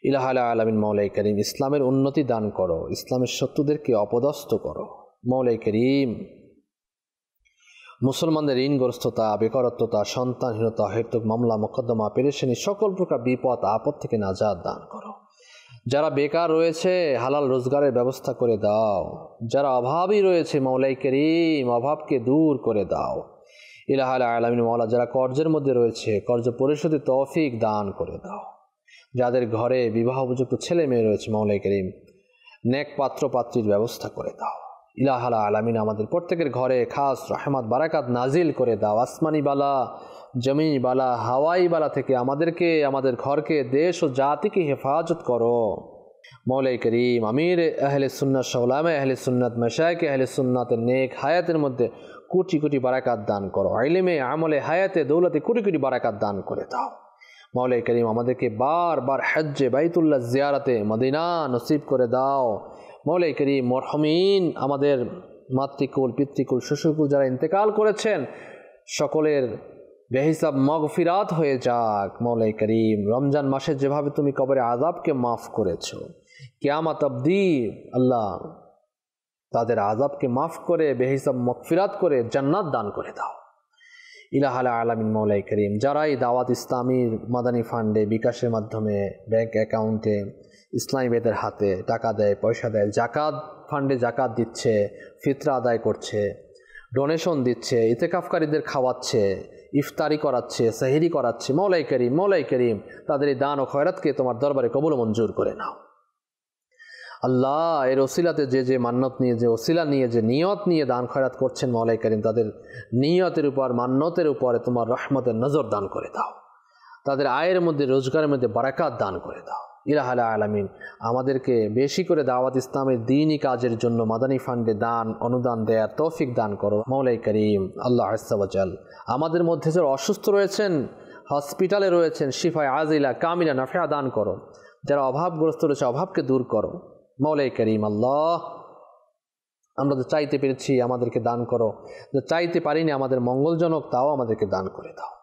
ইলাহাল আলামিন, মওলাই করিম, ইসলামের উন্নতি দান করো, ইসলামের শত্রুদেরকে অপদস্থ করো। মওলাই করিম, মুসলমানদের ঋণগ্রস্ততা, বেকারত্বতা, সন্তানহীনতা, হেতুক মামলা মোকদ্দমা, পেরেশানি, সকল প্রকার বিপদ আপদ থেকে নাজাত দান করো। যারা বেকার রয়েছে হালাল রোজগারের ব্যবস্থা করে দাও, যারা অভাবী রয়েছে মৌলাই করিম অভাবকে দূর করে দাও। ইলাহাল আলামিন মওলা, যারা কর্জের মধ্যে রয়েছে কর্জ পরিশোধের তৌফিক দান করে দাও। যাদের ঘরে বিবাহ উপযুক্ত ছেলে মেয়ে রয়েছে মৌলাই করিম নেক পাত্র পাত্রীর ব্যবস্থা করে দাও। ইলাহাল আলামিন আমাদের প্রত্যেকের ঘরে খাস রহমত বারাকাত নাজিল করে দাও। আসমানি বালা, জমিন বালা, হাওয়াই বালা থেকে আমাদেরকে, আমাদের ঘরকে, দেশ ও জাতিকে হেফাজত করো মৌলাই করিম। আমির আহলে সুন্নাত শাউলামা আহলে সুন্নাত মাশায়েখ আহলে সুন্নাতের নেক হায়াতের মধ্যে কোটি কোটি বারাকাত দান করো। ইলমে আমলে হায়াতে দৌলতে কোটি কোটি বারাকাত দান করে দাও মৌলাই করিম। আমাদেরকে বারবার হজ্জে বাইতুল্লাহ জিয়ারতে মদিনা নসিব করে দাও মৌলাই করিম। মরহুমিন আমাদের মাতৃকুল পিতৃকুল শ্বশুরকুল যারা ইন্তেকাল করেছেন সকলের বেহিসাব মাগফিরাত হয়ে যাক মৌলাই করিম। রমজান মাসে যেভাবে তুমি কবরে আযাবকে মাফ করেছো, কিয়ামত অবধি আল্লাহ তাদের আযাবকে মাফ করে বেহিসাব মাগফিরাত করে জান্নাত দান করে দাও ইলাহাল আলামিন মৌলাই করিম। যারাই দাওয়াত ইসলামীর মাদানী ফান্ডে বিকাশের মাধ্যমে ব্যাংক অ্যাকাউন্টে ইসলামী বেদের হাতে টাকা দেয়, পয়সা দেয়, জাকাত ফান্ডে জাকাত দিচ্ছে, ফিতরা আদায় করছে, ডোনেশন দিচ্ছে, ইতেকাফকারীদের খাওয়াচ্ছে, ইফতারি করাচ্ছে, সেহরি করাচ্ছে মৌলাই করিম তাদের এই দান ও খয়রাতকে তোমার দরবারে কবুল মঞ্জুর করে নাও আল্লাহ। এর ওসিলাতে যে মান্নত নিয়ে, যে ওসিলা নিয়ে, যে নিয়ত নিয়ে দান খয়রাত করছেন মৌলাই করিম তাদের নিয়তের উপর মান্নতের উপরে তোমার রহমতের নজর দান করে দাও। তাদের আয়ের মধ্যে রোজগারের মধ্যে বারাকাত দান করে দাও ইলাহাল আলামিন। আমাদেরকে বেশি করে দাওয়াত ইসলামের দ্বীনি কাজের জন্য মাদানী ফান্ডে দান অনুদান দেয়ার তৌফিক দান করো মৌলাই করিম আল্লাহ আজ্জা ওয়া জাল। আমাদের মধ্যে যারা অসুস্থ রয়েছেন, হসপিটালে রয়েছেন, শিফায়ে আজিলা কামিলা নাফিয়া দান করো। যারা অভাবগ্রস্ত রয়েছে অভাবকে দূর করো মৌলাই করিম আল্লাহ। আমরা যে চাইতে পেরেছি আমাদেরকে দান করো, যে চাইতে পারিনি আমাদের মঙ্গলজনক তাও আমাদেরকে দান করে দাও।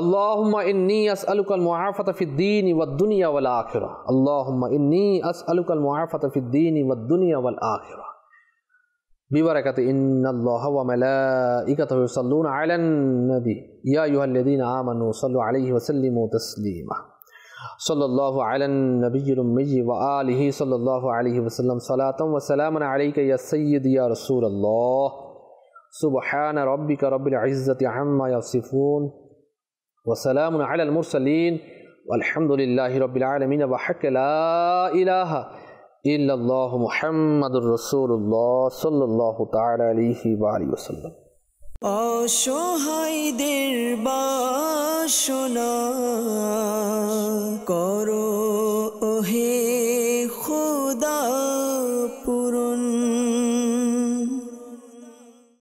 اللهم إني أسألك المعافاة في الدين والدنيا والآخرة. اللهم إني أسألك المعافاة في الدين والدنيا والآخرة. ببركة إن الله وملائكته يصلون على النبي يا أيها الذين آمنوا صلوا عليه وسلموا تسليما. صلى الله على النبي الأمي وآله صلى الله عليه وسلم صلاة وسلاما عليك يا سيدي يا رسول الله. سبحان ربك رب العزة عما يصفون وسلام على المرسلين والحمد لله رب العالمين وحق لا إله إلا الله محمد رسول الله صلى الله تعالى عليه وآله وسلم. অসহায়দের বাসনা